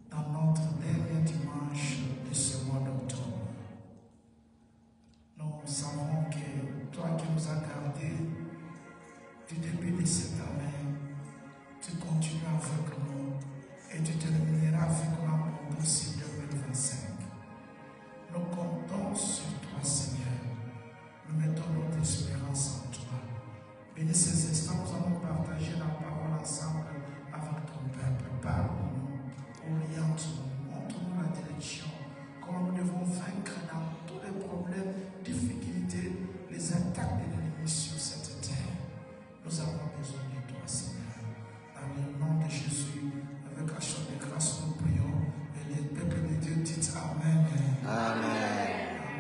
dans notre dernier dimanche de ce mois d'octobre. Nous savons que toi qui nous as gardés du début de cette année, tu continues avec nous et tu termineras avec nous aussi 2025. Nous comptons sur toi, Seigneur. Nous mettons notre espérance en toi. Bénis ces instants, nous allons partager la parole ensemble avec ton peuple. Parle-nous, oriente-nous, montre-nous la direction, comment nous devons vaincre dans tous les problèmes, difficultés, les attaques de l'ennemi sur cette terre. Nous avons besoin de toi, Seigneur. Dans le nom de Jésus, avec action de grâce, nous prions. Et les peuples de Dieu disent Amen. Amen.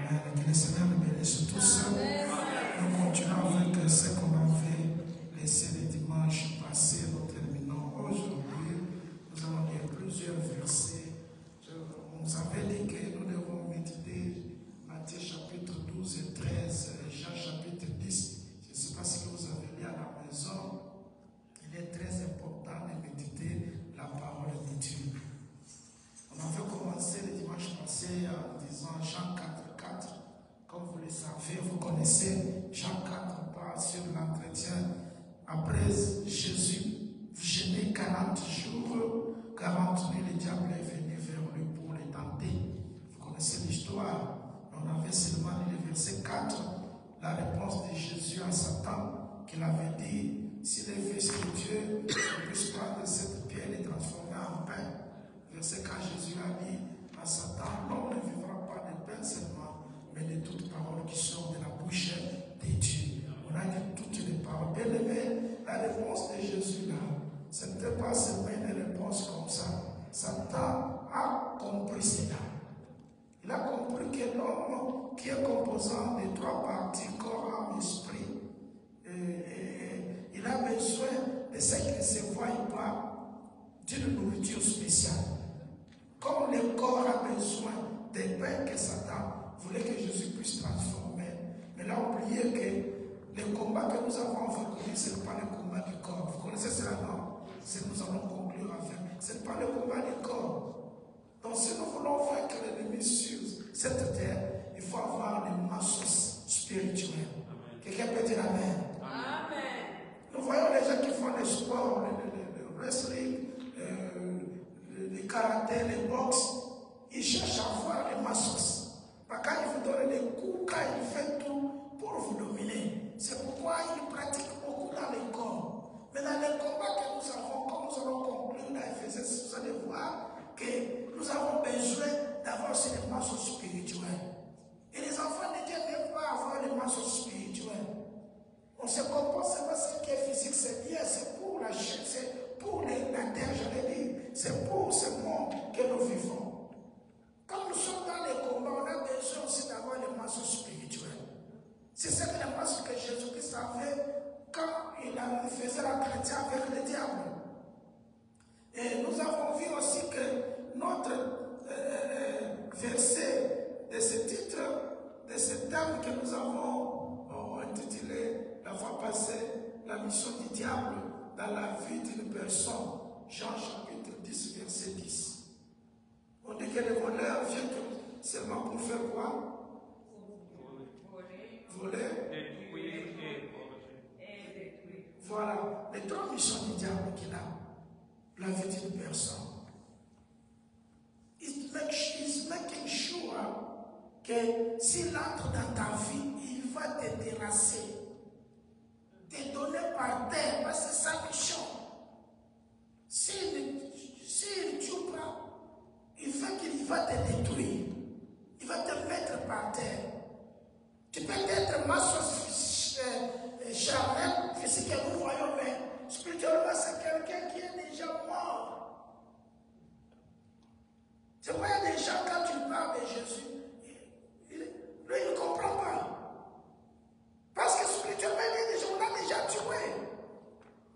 Amen. Que le Seigneur nous bénisse tous. Nous continuons avec ce qu'on avait laissé le dimanche passé. Nous terminons aujourd'hui. Nous allons lire plusieurs versets. On nous avait dit que nous devons méditer Matthieu chapitre 12 et 13, Jean chapitre 10. Je ne sais pas ce que vous avez lu à la maison. Il est très important de méditer la parole de Dieu. On avait commencé le dimanche passé en disant Jean 4, 4. Comme vous le savez, vous connaissez, Jean 4 parle sur l'entretien. Après Jésus, jeûné 40 jours, 40 nuits, le diable est venu vers lui pour le tenter. Vous connaissez l'histoire. On avait seulement le verset 4, la réponse de Jésus à Satan, qu'il avait dit, s'il est fils de Dieu, il puisse prendre cette pierre et transformer en pain. Verset 4, Jésus a dit à Satan, l'homme ne vivra pas de pain seulement, mais de toutes paroles qui sortent de la bouche de Dieu. On a dit toutes les paroles. Bien aimé, la réponse de Jésus là, ce n'était pas seulement une réponse comme ça. Satan a compris cela. Il a compris que l'homme qui est composant de trois parties, corps, âme, esprit, il a besoin de ce qui ne se voit pas d'une nourriture spéciale. Comme le corps a besoin des pains que Satan voulait que Jésus puisse transformer. Mais là, oubliez que le combat que nous avons avec lui, ce n'est pas le combat du corps. Vous connaissez cela, non? C'est nous allons conclure avec. Ce n'est pas le combat du corps. Donc, si nous voulons vaincre l'ennemi sur cette terre, il faut avoir des masses spirituelles. Quelqu'un peut dire Amen. Amen. Nous voyons les gens qui font le sport, le wrestling, le karaté, les boxe, ils cherchent à avoir les masses. Quand ils vous donnent des coups, quand ils font tout pour vous dominer. C'est pourquoi ils pratiquent beaucoup dans les corps. Mais dans les combats que nous avons, comme nous allons conclure dans Ephésiens, vous allez voir que nous avons besoin d'avoir ces masses spirituelles. Et les enfants de Dieu ne peuvent pas avoir les masses spirituelles. On se comporte, c'est pas ce qui est physique, c'est bien, c'est pour la chair, c'est pour la terre, j'allais dire. C'est pour ce monde que nous vivons. Quand nous sommes dans les combats, on a besoin aussi d'avoir les masses spirituelles. C'est ce que les masses que Jésus-Christ avait quand il faisait l'entretien avec le diable. Et nous avons vu aussi que notre verset de ce titre, de ce thème que nous avons intitulé la fois passée, la mission du diable dans la vie d'une personne, Jean chapitre 10, verset 10. On dit que les voleurs viennent seulement pour faire quoi? Voler. Voilà, les trois missions du diable qu'il a. La vie d'une personne. He's making sure que s'il entre dans ta vie, il va te terrasser, te donner par terre, parce que c'est sa mission. S'il ne tue pas, il fait qu'il va te détruire. Il va te mettre par terre. Tu peux être masse charnelle, physique que nous voyons, mais spirituellement, c'est quelqu'un qui est déjà mort. C'est pourquoi il y a des gens, quand tu parles de Jésus, lui, il ne comprend pas. Parce que spirituellement, il y a des gens, on l'a déjà tué.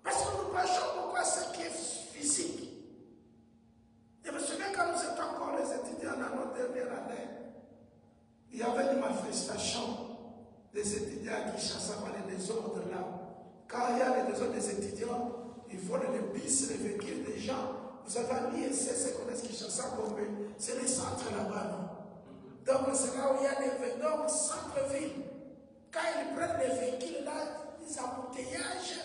Parce que nous prêchons beaucoup à ce qui est physique. Je me souviens quand nous étions encore les étudiants dans notre dernière année, il y avait une manifestation des étudiants qui chassaient les désordres là. Quand il y a les désordres des étudiants, il faut les bis, les véhicules des gens Vous avez l'ISS, c'est qu'on Kinshasa, c'est les centres là-bas, non? Donc c'est là où il y a des véhicules, centre-ville. Quand ils prennent les véhicules là, ils embouteillages.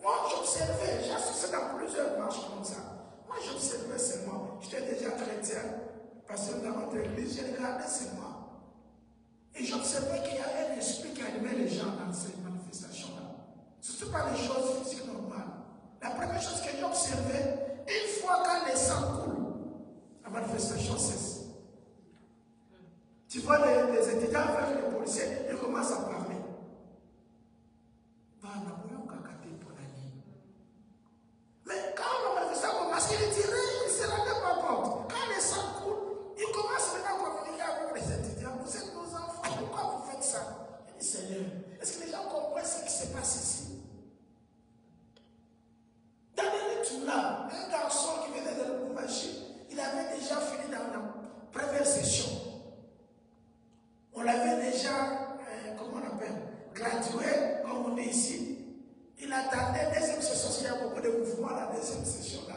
Moi j'observais, j'ai assisté dans plusieurs marches comme ça. Moi j'observais seulement. J'étais déjà chrétien, pasteur dans notre église, j'ai regardé seulement. Et j'observais qu'il y a un esprit qui animait les gens dans ces manifestations-là. Ce ne sont pas des choses physiques normales. La première chose que j'ai observée, une fois quand les sangs coulent, la manifestation cesse. Tu vois les étudiants avec les policiers, ils commencent à parler. Mais quand la manifestation commence, il est tiré, il ne se rendait pas compte. Quand les sangs coulent, ils commencent maintenant à communiquer avec les étudiants. Vous êtes nos enfants, pourquoi vous faites ça? Il dit Seigneur, est-ce que les gens comprennent ce qui se passe ici? Dans le tournant, un garçon qui venait de Lubumbashi, il avait déjà fini dans la première session. On l'avait déjà, comment on appelle, gradué, comme on dit ici. Il attendait la deuxième session, il y a beaucoup de mouvements à la deuxième session-là.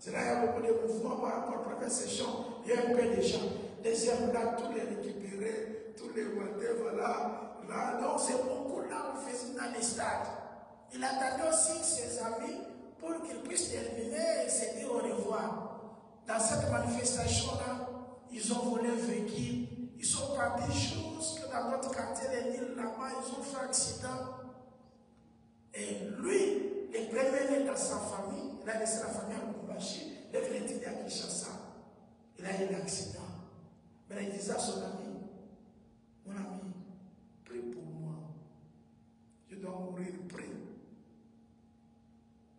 C'est là qu'il y a beaucoup de mouvements par rapport à la première session. Il y a un peu de gens. Deuxième là, tous les récupérés, tous les matins, voilà. Là, donc c'est beaucoup là, on faisait dans les stades. Il attendait aussi ses amis pour qu'ils puissent terminer et se dire au revoir. Dans cette manifestation-là, ils ont volé un véhicule. Ils sont partis jusque dans notre quartier, les îles là-bas, ils ont fait accident. Et lui, le premier dans sa famille, il a laissé la famille à Lubumbashi, il est venu à Kinshasa. Il a eu un accident. Mais il disait à son ami, mon ami, prie pour moi. Je dois mourir, prie.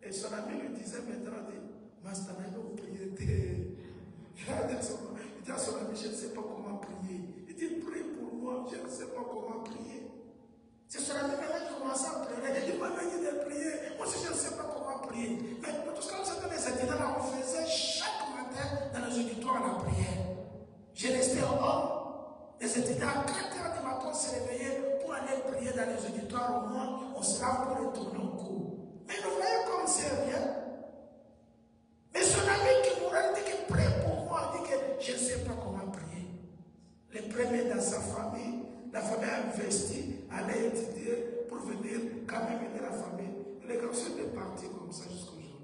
Et son ami lui disait maintenant, Master, vous priez. Il dit à son ami, je ne sais pas comment prier. Il dit, prie pour moi, je ne sais pas comment prier. C'est son ami qui commence à prier. Il dit, moi, je vais prier. Moi aussi, je ne sais pas comment prier. Mais tout ce qu'on s'était les étudiants, on faisait chaque matin dans les auditoires la prière. J'ai resté en haut. Les étudiants, à 4 heures du matin, on s'est réveillé pour aller prier dans les auditoires. Au moins, on se lave pour retourner au cours. Mais nous voyons comme c'est rien. Mais son ami qui mourait dit qu'il prie pour moi, dit que je ne sais pas comment prier. Le premier dans sa famille, la famille a investi, allait étudier pour venir quand même aider la famille. Et les garçons étaient partis comme ça jusqu'aujourd'hui.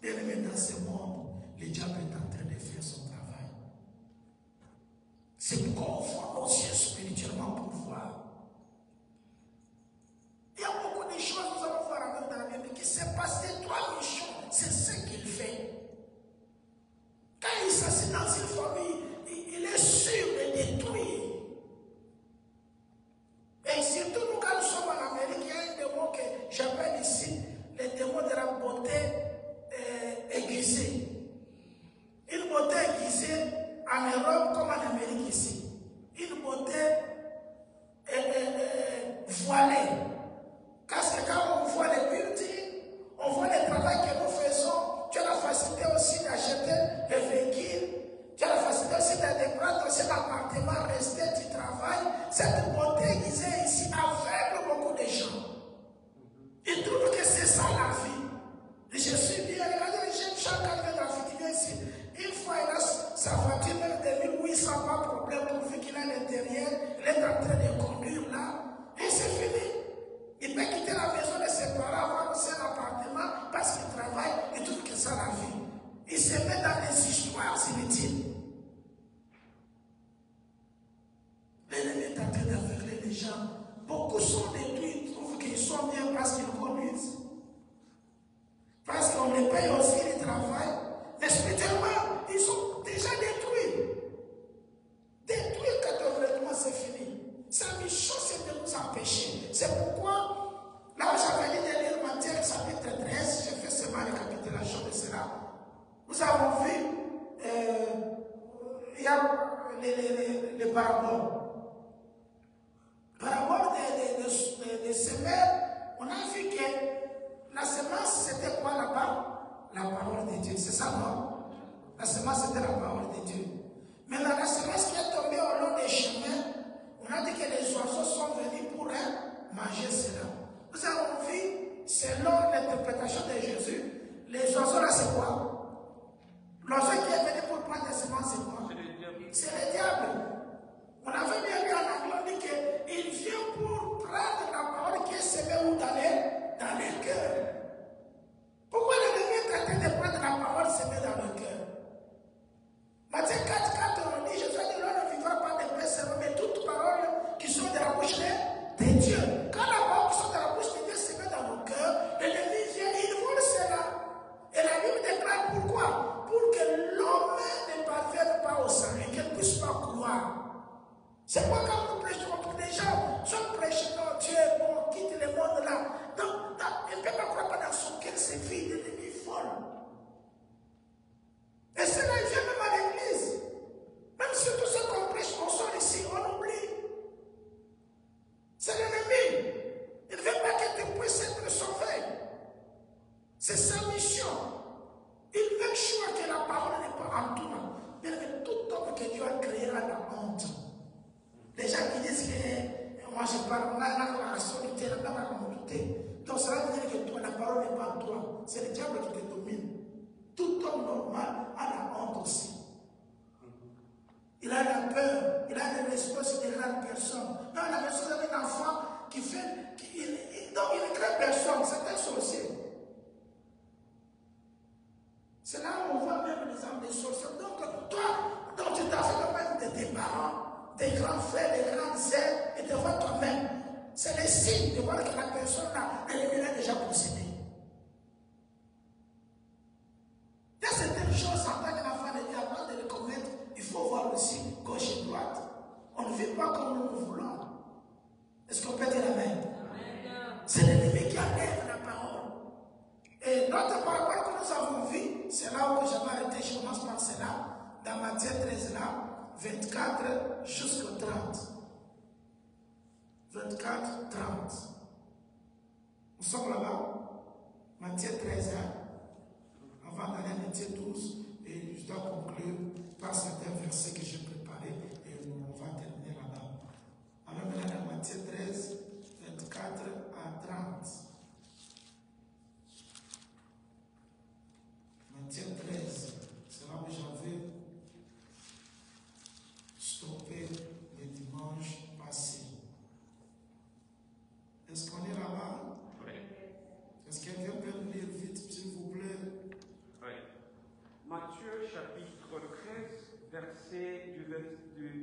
Bien aimé, dans ce monde, le diable est en train de faire son travail. C'est pourquoi on voit nos yeux spirituellement pour voir. Il y a beaucoup de choses que nous allons voir avec dans la Bible qui s'est passé 3 missions. C'est ce qu'il fait. Quand il s'assied dans une famille, il est sûr de détruire. Et surtout, nous, quand nous sommes en Amérique, il y a un démon que j'appelle ici le démon de la beauté aiguisée. Une beauté aiguisée en Europe comme en Amérique ici. Une beauté voilée. Parce que quand on voit les buildings, on voit le travail que nous faisons, tu as la facilité aussi d'acheter des véhicules, tu as la facilité aussi de prendre aussi l'appartement, rester, tu travailles. Cette beauté aiguisée ici aveugle beaucoup de gens. Ils trouvent que c'est ça la vie. Et je suis bien, regardez les jeunes gens quand ils viennent dans ici. Une fois il a sa voiture, même de 1800, pas de problème, pourvu qu'il a à l'intérieur, il est en train de conduire là, et c'est fini. Il peut quitter la maison de ses parents, avoir aussi un appartement parce qu'il travaille, il trouve que c'est la vie. Il se met dans des histoires inutiles. L'ennemi est en train d'aveugler les gens. Beaucoup sont détruits, ils trouvent qu'ils sont bien parce qu'ils conduisent. Parce qu'on les paye aussi, ils travaillent. Mais spirituellement, ils sont déjà détruits. Détruire catégoriquement, c'est fini. Sa mission, c'est de nous empêcher. C'est pourquoi, là où j'avais dit de lire Matthieu, chapitre 13, j'ai fait seulement la récapitulation de cela. Nous avons vu, il y a les paraboles. Parabole des semelles, on a vu que la semence, c'était quoi là-bas? La parole de Dieu. C'est ça, non? La semence, c'était la parole de Dieu. Maintenant, la semence qui est tombée au long des chemins, on a dit que les oiseaux sont venus pour manger cela. Nous avons vu l'interprétation de Jésus, les oiseaux là c'est quoi? L'oiseau qui est venu pour prendre des semences, c'est quoi? C'est le diable. On avait bien lu en anglais, on dit qu'il vient pour prendre la parole qui est semée où dans les cœurs. Pourquoi l'ennemi est en train de prendre la parole semée dans le cœur? Matthieu 4, on dit, Jésus a dit, l'homme ne vivra pas de pain seulement, mais toutes paroles qui sont de la bouche de Dieu. Quand la parole qui sont de la bouche de Dieu se met dans nos cœurs, l'ennemi vient, il vole cela. Et la Bible déclare pourquoi? Pour que l'homme ne parvienne pas au sang et qu'elle ne puisse pas croire. C'est pourquoi quand nous prêchons, les gens sont prêchés, non, Dieu est bon, quitte le monde là. Donc, il ne peut pas croire dans son cœur, c'est vide, l'ennemi est folle. Et cela, il vient même à l'église. Même si tout ce qu'on prêche, on sort ici, on oublie. C'est l'ennemi. Il ne veut pas que tu puisses être sauvé. C'est sa mission. Il veut choisir que la parole n'est pas en toi. Mais tout homme que Dieu a créé a la honte. Les gens qui disent que moi je parle, on a la solitude, on a la communauté. Donc cela veut dire que toi, la parole n'est pas en toi. C'est le diable qui te domine. Tout homme normal a la honte aussi. Il a la peur, il a le respect sur des grandes personnes. Non, la personne avec un enfant qui fait. Donc il ne crée personne, c'est un sorcier. C'est là où on voit même les âmes des sorciers. Donc toi, tu t'enseignes même de tes parents, des grands frères, des grandes sœurs, et devant toi-même. C'est le signe de voir que la personne là, elle est déjà possédée. Il y a certaines choses en tant qu'enfant de Dieu, avant de les commettre, il faut voir aussi gauche et droite. On ne vit pas comme nous le voulons. Est-ce qu'on peut dire amen? C'est l'ennemi qui enlève la parole. Et notre parole que nous avons vue, c'est là où j'avais arrêté, je commence par cela, dans Matthieu 13, là, 24 jusqu'au 30. 24, 30. Nous sommes là-bas. Matthieu 13, avant d'aller à Matthieu 12, et je dois conclure par certains versets que j'ai préparés, et on va terminer là-bas. Alors maintenant, dans Matthieu 13, 24 à 30. Matthieu 13, c'est là où j'avais stoppé le dimanche passé. Est-ce qu'on est là-bas? Oui. Est-ce que quelqu'un peut me lire vite, s'il vous plaît? Oui. Matthieu chapitre 13, verset du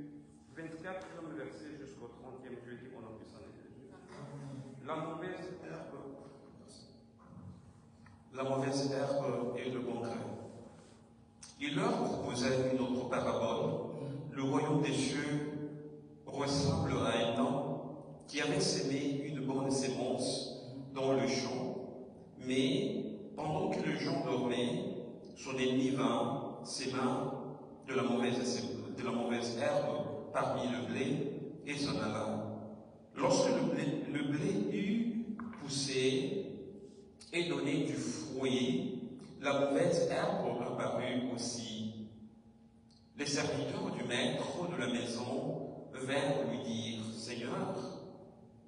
24e verset jusqu'au 30e, Dieu dit au nom du Seigneur Jésus. La mauvaise herbe et le bon grain. Il leur proposait une autre parabole. Le royaume des cieux ressemble à un homme qui avait semé une bonne sémence dans le champ, mais pendant que le gens dormait, son ennemi vint, sema de la mauvaise herbe parmi le blé et s'en alla. Lorsque le blé eut poussé et donné du fruit, la mauvaise herbe apparut aussi. Les serviteurs du maître de la maison vinrent lui dire, Seigneur,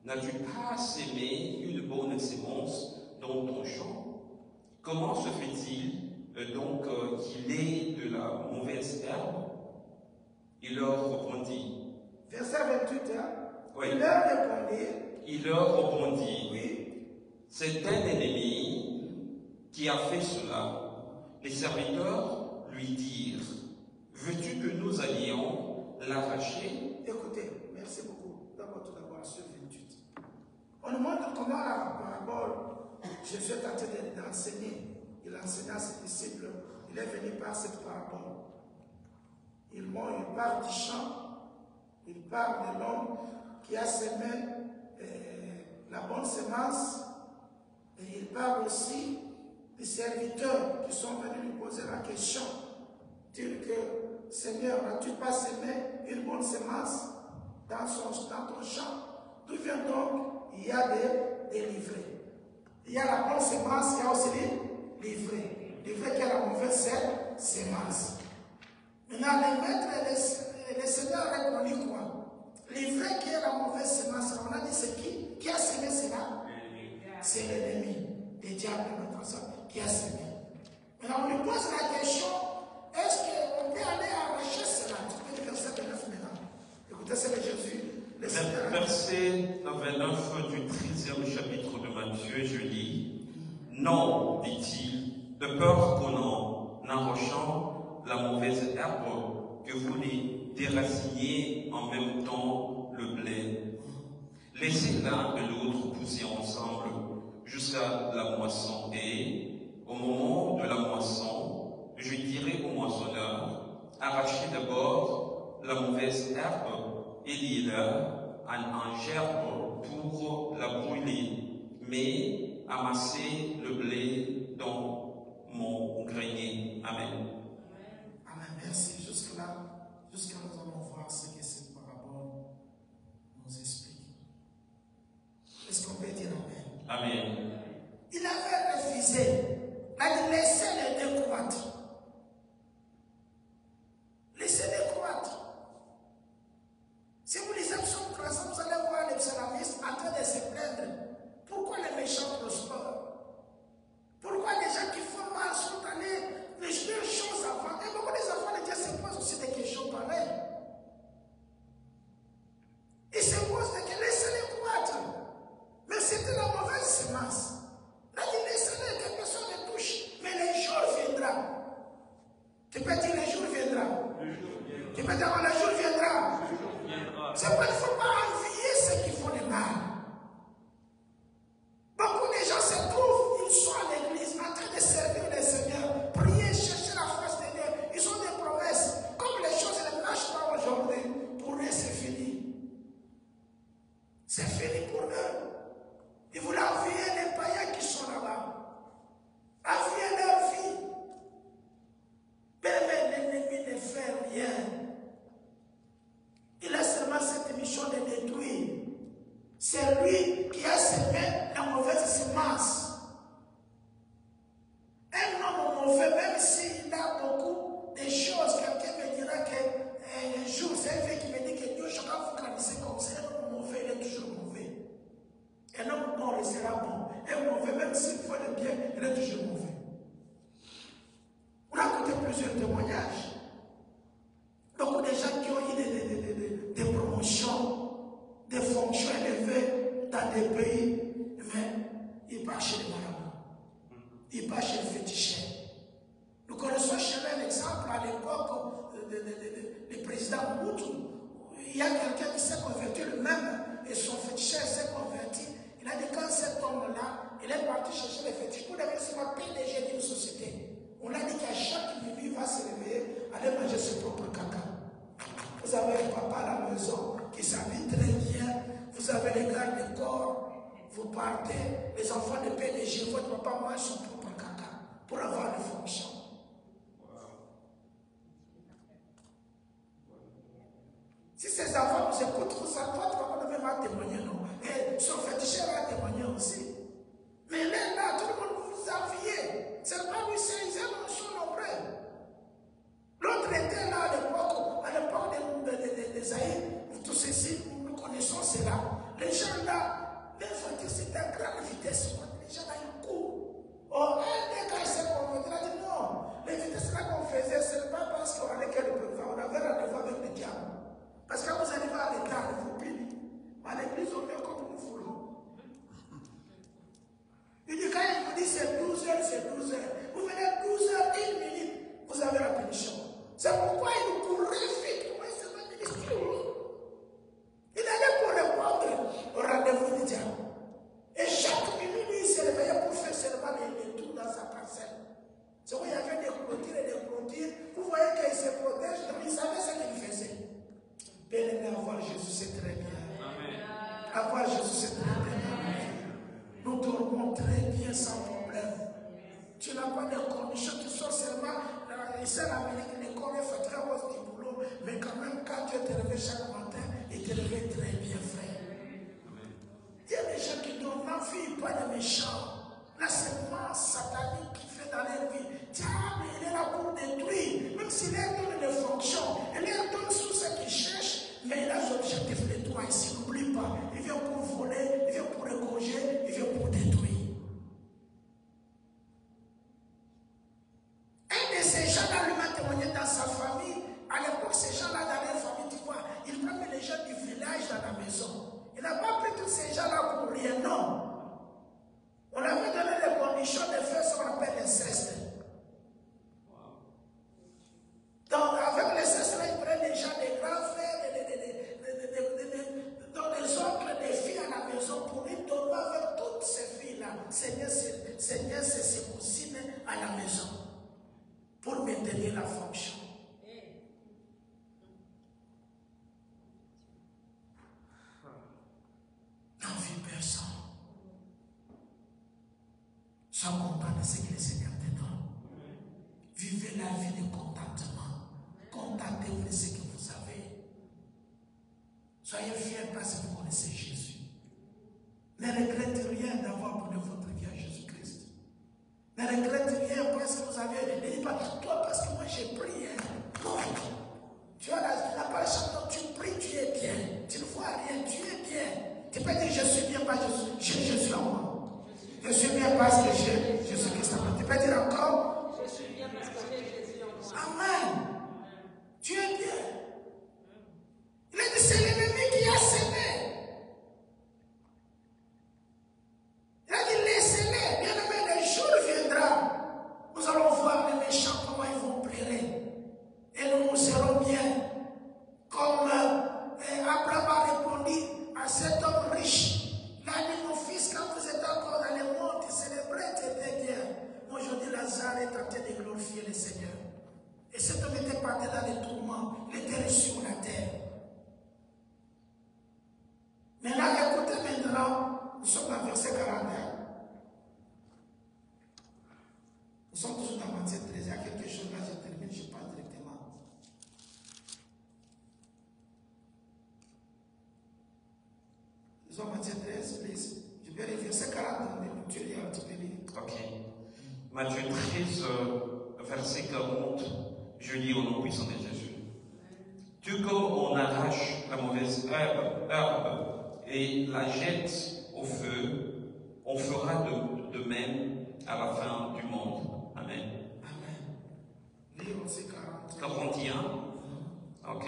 n'as-tu pas sémé une bonne sémence dans ton champ? Comment se fait-il donc qu'il ait de la mauvaise herbe? Il leur répondit. Verset 28, hein? Oui. Il leur répondit. Oui. C'est un ennemi qui a fait cela. Les serviteurs lui dirent, veux-tu que nous allions l'arracher? Écoutez, merci beaucoup. Tout d'abord, verset 28. On nous montre comment la parabole, Jésus est en train d'enseigner. Il enseigne à ses disciples. Il est venu par cette parabole. Il parle du champ. Il parle de l'homme qui a semé la bonne semence. Et il parle aussi des serviteurs qui sont venus lui poser la question. Dire que, Seigneur, n'as-tu pas semé une bonne semence dans ton champ? D'où vient donc? Il y a des livrets. Il y a la bonne semence, il y a aussi les livrets. Livrets qui a la mauvaise semence. Maintenant, les maîtres et les seigneurs répondent quoi? Livrets qui a la mauvaise semence. On a dit c'est qui? Qui a semé cela? C'est l'ennemi. des diables de notre sang qui a semé. Maintenant, on lui pose la question, est-ce qu'on peut aller arracher cela? Tu peux dire verset 29 maintenant. Écoutez, c'est Jésus. Verset 29 du 13e chapitre de Matthieu, je lis, « Non, dit-il, de peur qu'en arrachant la mauvaise herbe, que vous les déraciniez en même temps le blé. Laissez l'un et l'autre pousser ensemble jusqu'à la moisson, et au moment de la moisson, je dirai au moissonneur, arrachez d'abord la mauvaise herbe et liez-la en gerbe pour la brûler, mais amassez le blé dans mon grenier. » Amen. Amen. Merci. Jusque-là, nous allons voir ce que cette parabole nous explique. Est-ce qu'on peut dire Amen? Amen. Il avait refusé. Il a dit, laissez-les décroître. Laissez-les croître. Si vous lisez Psaume 300, vous allez voir les psalmistes en train de se plaindre. Pourquoi les méchants prospèrent? Pourquoi les gens qui font mal sont allés les choses avant? Et beaucoup des enfants de Dieu se posent aussi des questions pareilles. Ils se posent des questions, laissez-les croître. Mais c'était la mauvaise semence. Il a dit, laissez-les, que personne ne touche. Mais les jours viendront. Tu peux dire les jours viendront. Tu peux dire les jours viendront. C'est pourquoi il ne faut pas envier ceux qui font le mal. Beaucoup de gens se trouvent, ils sont à l'église en train de servir le Seigneur, prier, chercher la face de Dieu. Ils ont des promesses. Comme les choses ne marchent pas aujourd'hui, pour eux c'est fini. C'est fini pour eux. Ils voulaient envier les païens qui sont là-bas. Envier leur vie. Mais l'ennemi ne fait rien. Il a seulement cette mission de détruire. C'est lui qui a semé la mauvaise semence. Un homme mauvais, même s'il a beaucoup de choses, quelqu'un me dira qu'un jour, c'est un fait qui me dit que Dieu, chacun vous grandissez comme ça, un homme mauvais, il est toujours mauvais. Un homme bon restera bon. Un mauvais, même s'il fait le bien, il est toujours mauvais. On a écouté plusieurs témoignages. Beaucoup de gens qui ont eu des promotions, des fonctions élevées dans des pays, mais ils partent chez les marabouts. Ils partent chez les féticheurs. Nous connaissons chez eux un exemple à l'époque du président Mobutu. Il y a quelqu'un qui s'est converti lui-même et son féticheur s'est converti. Il a dit quand cet homme-là, il est parti chercher les fétiches pour devenir ce qu'on PDG d'une société. On a dit qu'à chaque minuit, il va se réveiller, aller manger ses propres caca. Vous avez un papa à la maison qui s'habille très bien, vous avez les gardes de corps, vous partez, les enfants de PDG, votre papa mange son propre caca pour avoir des fonctions. Si ces enfants vous écoutent, vous savez, votre papa ne veut pas témoigner, non? Et son féticheur va témoigner aussi. Mais là, tout le monde vous enviez. C'est pas lui, c'est ils sont nombreux. L'autre était là à l'époque des Aïe, tout ceci, nous connaissons cela. Les gens là, les voitures, c'est à grande vitesse. Les gens là, ils courent. Oh, un des gars, il s'est convaincu, il a dit non, les vitesses là qu'on faisait, ce n'est pas parce qu'on allait qu'elle le prévoir, on avait rendez-vous avec le diable. Parce que quand vous arrivez à l'état, il faut piner. À l'église, on fait comme nous voulons. Il dit, quand il vous dit c'est 12 heures, c'est 12 heures. Vous venez 12 heures, 1 minute, vous avez la punition. C'est pourquoi il courait vite. Comment il s'est ministre? Il allait pour répondre au rendez-vous du diable. Et chaque minute, il se réveillait pour faire seulement les tours dans sa parcelle. C'est où il y avait des clôtures et des clôtures. Vous voyez qu'il se protège, donc il savait ce qu'il faisait. Bien aimé, avoir Jésus, c'est très bien. Amen. Avoir Jésus, c'est très bien. Nous dormons très bien sans problème. Tu n'as pas de conditions, tu sors seulement. Ici en Amérique, l'école fait très haut du boulot, mais quand même, quand tu es élevé chaque matin, il te réveille très bien, frère. Il y a des gens qui dorment, n'enfuient pas de méchants. La semence satanique qui fait dans leur vie, diable, il est là pour détruire. Même s'il leur donne des fonctions, il leur donne tout ce qu'il cherche, mais il a l'objectif de toi ici. N'oublie pas, il vient pour voler, il vient pour égorger, il vient pour détruire. retirer la fonction. N'envie personne. Sois content de ce que le Seigneur te donne. Vivez la vie de contentement. Contentez-vous de ce que vous avez. Soyez fiers parce que vous connaissez Jésus. Ne regrettez rien d'avoir donné votre vie à Jésus-Christ. Ne regrettez rien parce que vous avez. Ne dites pas, toi parce que moi j'ai prié. Non. Tu as la parole dont tu pries, tu es bien. Tu ne vois rien, tu es bien. Tu peux dire je suis bien parce que j'ai Jésus en moi. Je suis bien parce que j'ai Jésus-Christ en moi. Tu peux dire encore? Je suis bien parce que j'ai Jésus en moi. Amen. Tu es bien. Il a dit c'est l'ennemi qui a semé. Il a dit laissez-les. Bien aimé, le jour viendra. Nous allons voir les méchants comment ils vont pleurer. Et nous serons bien. Comme Abraham a répondu à cet homme riche. Il a dit mon fils, quand vous êtes encore dans les mondes, célébrez, tu étais bien. Moi aujourd'hui, Lazare est en train de glorifier le Seigneur. Et cet homme était parti dans les tourments. Il était sur la terre. Maintenant, écoutez maintenant, nous sommes dans verset 41. Nous sommes toujours dans Matthieu 13. Il y a quelque chose là, je termine, je parle directement. Nous sommes Matthieu 13, please. Je vais lire verset 40, mais tu lis un petit peu lire. Ok. Matthieu 13, verset 40, je lis au nom puissant de Jésus. Tout comme on arrache la mauvaise herbe et la jette au feu, on fera de même à la fin du monde. Amen. Amen. Lis aussi 40. 41. Ok.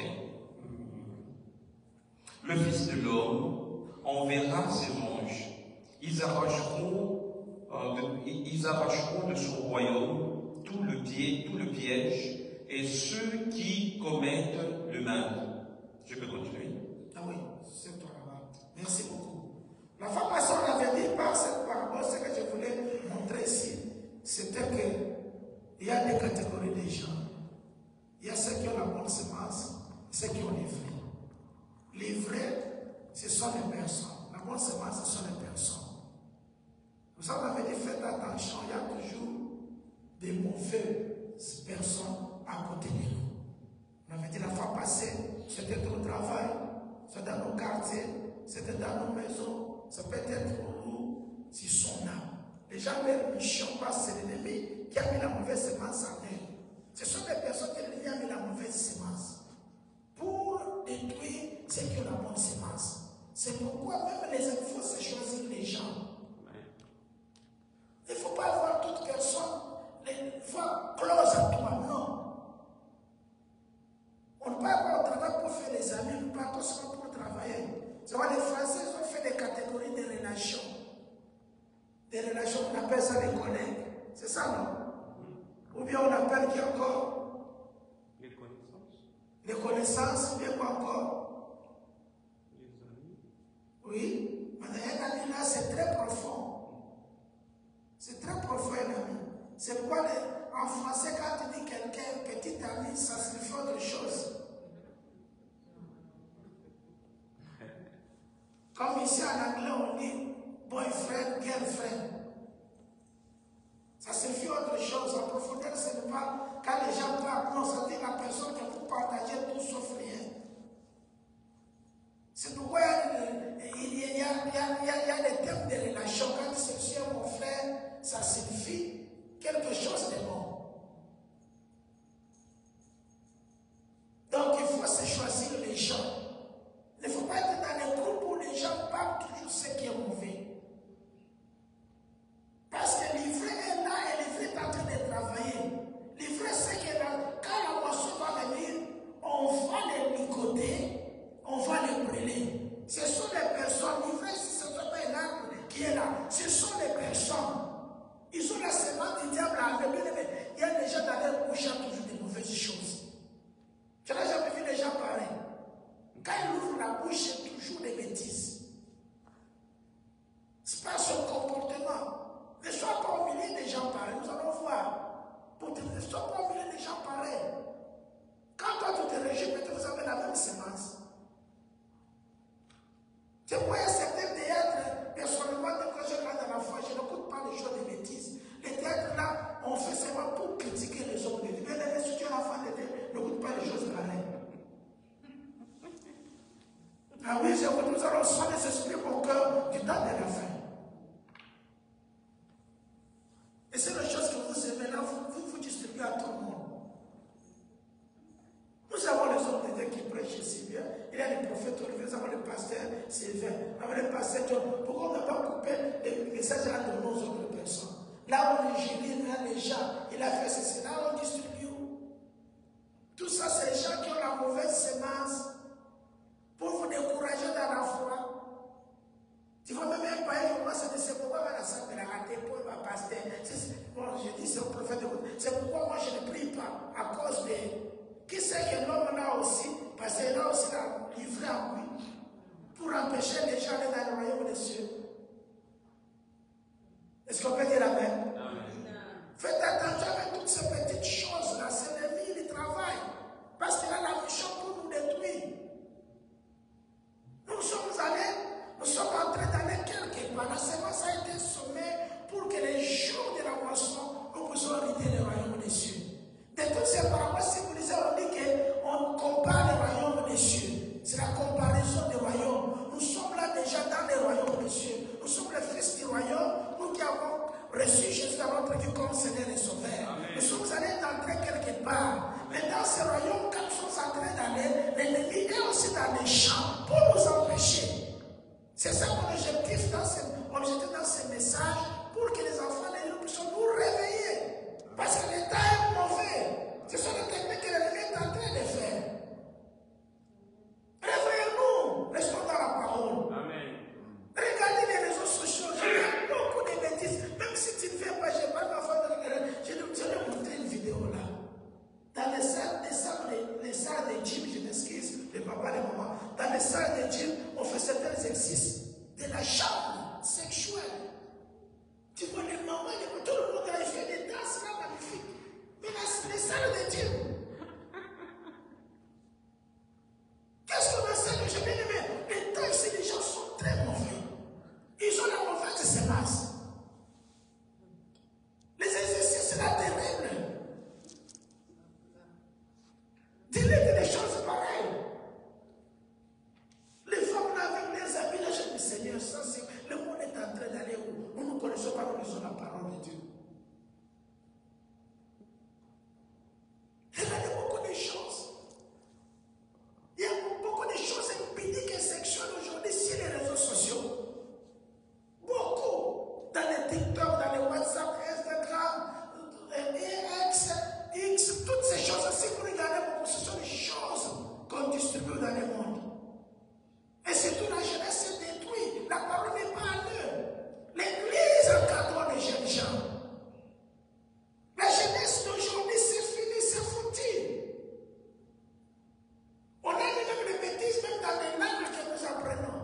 Le Fils de l'homme enverra ses anges. Ils arracheront de son royaume tout le piège et ceux qui commettent le mal. Je peux continuer? Ah oui, c'est toi là-bas. Merci beaucoup. La fois passée, on avait dit par cette parabole, ce que je voulais montrer ici, c'était qu'il y a des catégories de gens. Il y a ceux qui ont la bonne semence, ceux qui ont les vrais. Les vrais, ce sont les personnes. La bonne semence, ce sont les personnes. Nous avons dit, faites attention, il y a toujours des mauvaises personnes à côté de nous. On avait dit la fois passée, c'était au travail, c'est dans nos quartiers, c'était dans nos maisons, ça peut être où, si son âme. Les gens ne chiant pas, c'est l'ennemi qui a mis la mauvaise semence en eux. Ce sont des personnes qui l'ennemi a mis la mauvaise semence pour détruire ceux qui ont la bonne semence. C'est pourquoi même les enfants, il faut se choisir les gens. Il ne faut pas avoir toute personne, les fois close à toi, non. On ne peut pas avoir au travail pour faire des amis, nous partons seulement pour travailler. C'est vrai, les Français ils ont fait des catégories de relations. Des relations, on appelle ça les collègues. C'est ça, non? Ou bien on appelle qui encore? Les connaissances. Les connaissances, ou bien quoi encore? Les amis. Oui, mais un ami là, c'est très profond. C'est très profond, un ami. C'est pourquoi en français, quand tu dis quelqu'un, petit ami, ça signifie autre chose. Comme ici en anglais, on dit boyfriend, girlfriend. Ça signifie autre chose. En profondeur, ce n'est pas quand les gens parlent, non, ça dit la personne que vous partagez tout sauf rien. C'est pourquoi il y a des termes de relation. Quand c'est mon frère, ça signifie quelque chose de bon. Donc il faut se choisir les gens. Il ne faut pas être dans les groupes où les gens parlent toujours ce qui est mauvais. Parce que l'ivraie est là et l'ivraie est en train de travailler. L'ivraie sait que quand la moisson va venir, on va les ligoter, on va les brûler. Ce sont les personnes, l'ivraie, ce n'est pas un arbre qui est là. Ce sont les personnes. Ils ont la semence du diable avec eux. ne sois pas au milieu des gens pareils. Quand toi tu te réjouis, peut-être vous avez la même semence. Tu vois, certains théâtres, personnellement, quand je regarde à la fois, je n'écoute pas les choses de bêtises. Les théâtres là, on fait seulement pour critiquer les hommes de Dieu. Mais si tu es l'enfant de Dieu, n'écoute pas les choses pareilles. Ah oui, c'est que nous allons soin des esprits au cœur du temps de la fin. Et c'est la chose que vous aimez là, vous distribuez à tout le monde. Nous avons les hommes de Dieu qui prêchent ici bien. Il y a les prophètes, nous avons le pasteur Sylvain, nous avons le pasteur John. Pourquoi on n'a pas coupé les messages à nos autres personnes? Là où les Julie, là les gens, il a fait ceci, là on distribue. Tout ça, c'est les gens qui ont la mauvaise semence pour vous décourager dans la foi. Tu vois, même un païen commence à dire, c'est pourquoi la salle de la raté pour ma pasteur. Bon, je dis, c'est au prophète de Dieu. C'est pourquoi moi je ne prie pas, à cause de. Qui sait que l'homme là aussi, parce qu'il là aussi là, livré à lui, pour empêcher les gens d'aller dans le royaume des cieux. Est-ce qu'on peut dire amen? Faites attention avec toutes ces petites choses-là. C'est l'ennemi, il travaille. Parce qu'il a la mission pour nous détruire. Nous sommes en train d'aller quelque part. La semence a été sommée pour que les jours de la moisson, nous puissions hériter le royaume des cieux. De toutes ces paroles, si vous lisez, on dit qu'on compare le royaume des cieux. C'est la comparaison des royaumes. Nous sommes là déjà dans le royaume des cieux. Nous sommes les fils du royaume. Nous qui avons reçu Jésus dans notre vie comme Seigneur et Sauveur. Nous sommes allés d'entrer quelque part. Mais dans ce royaume, quand nous sommes en train d'aller, l'ennemi est aussi dans les champs pour nous empêcher. C'est ça mon objectif dans ce message, pour que les enfants de Dieu puissent nous réveiller. Parce que l'état est mauvais. Ce sont les techniques que l'ennemi est en train de faire. Réveillez-nous. Restons dans la parole. Amen. Regardez les réseaux sociaux. Il y a beaucoup de bêtises. Même si tu ne fais pas, je n'ai pas d'enfant de regarder. Je vais vous montrer une vidéo là. Dans les salles de gym, je m'excuse, les papas et les mamans. Dans les salles de gym, on fait certains exercices de la chambre sexuelle. Tu vois les mamans, tout le monde a fait des danses là magnifiques. Mais les salles de gym. Qu'est-ce qu'on enseigne? J'ai bien aimé. Les temps ici, les gens sont très mauvais. Ils ont la mauvaise semence. Les exercices là terribles. Dis-les des choses pareilles. Les femmes là avec les habits, là, je dis Seigneur, ça c'est. Le monde est en train d'aller où nous ne connaissons pas, nous lisons la parole de Dieu. Regardez beaucoup de choses. Il y a beaucoup de choses impudiques et sexuelles aujourd'hui sur les réseaux sociaux. Beaucoup. Dans les TikTok, dans les WhatsApp, Instagram, X, toutes ces choses. Si vous regardez beaucoup, ce sont des choses qu'on distribue dans le monde. Et surtout la jeunesse est détruite. La parole n'est pas à l'heure. L'église encadre les jeunes gens. La jeunesse d'aujourd'hui, c'est fini, c'est foutu. On a même les bêtises, même dans les langues que nous apprenons.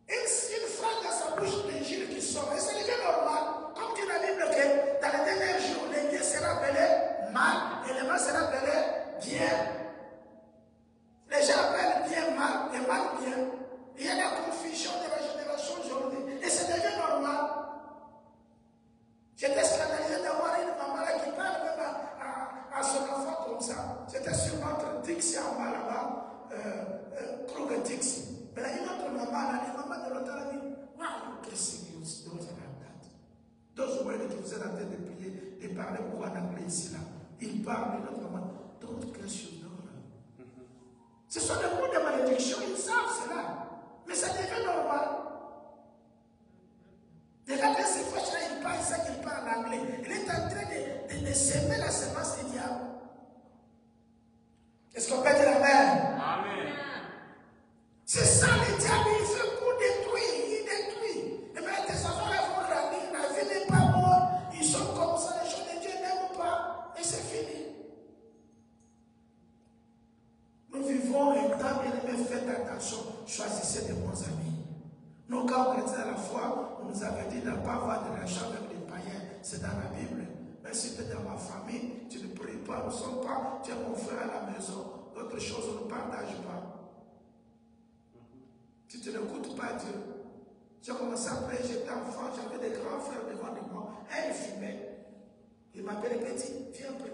Une phrase dans sa bouche d'injile qui sort, et c'est déjà normal. Comme dit la Bible que dans les derniers jours, les biens seront appelés mal et les mal seront appelés bien. Les gens appellent bien mal et mal bien. Il y a la confusion de la génération aujourd'hui. Et c'est déjà normal. J'étais scandalisé d'avoir une maman là qui parle même à son enfant comme ça. C'était sur notre Dixie en bas là-bas, Kruger Dixie. Mais là, une autre maman, là, les mamans de l'autre, elle a dit, wow, qu'est-ce que c'est those are like that. Those words que vous êtes en train de prier, de parler beaucoup en anglais ici là. Ils parlent de notre maman. Don't curse your daughter. Ce sont des mots de malédiction, ils savent cela. Mais ça devient normal. Regardez ces fois-là, il parle ça qu'il parle en anglais. Il est en train de semer la semence du diable. Est-ce qu'on peut dire amen? Amen. C'est ça le diable, il fait pour détruire, il détruit. Et bien tes enfants là vont grandir, la vie n'est pas bonne, ils sont comme ça, les choses de Dieu n'aiment pas, et c'est fini. Nous vivons un temps, bien-aimé, faites attention, choisissez de bons amis. Nous, quand on était à la foi, on nous avait dit de ne pas avoir de l'argent avec les païens. c'est dans la Bible. Mais si tu es dans ma famille, tu ne pries pas, nous ne sommes pas, tu es mon frère à la maison. D'autres choses, on ne partage pas. Tu ne n'écoutes pas Dieu. J'ai commencé à prier, j'étais enfant, j'avais des grands frères devant de moi. Un, il fumait. Il m'appelait petit, viens prier.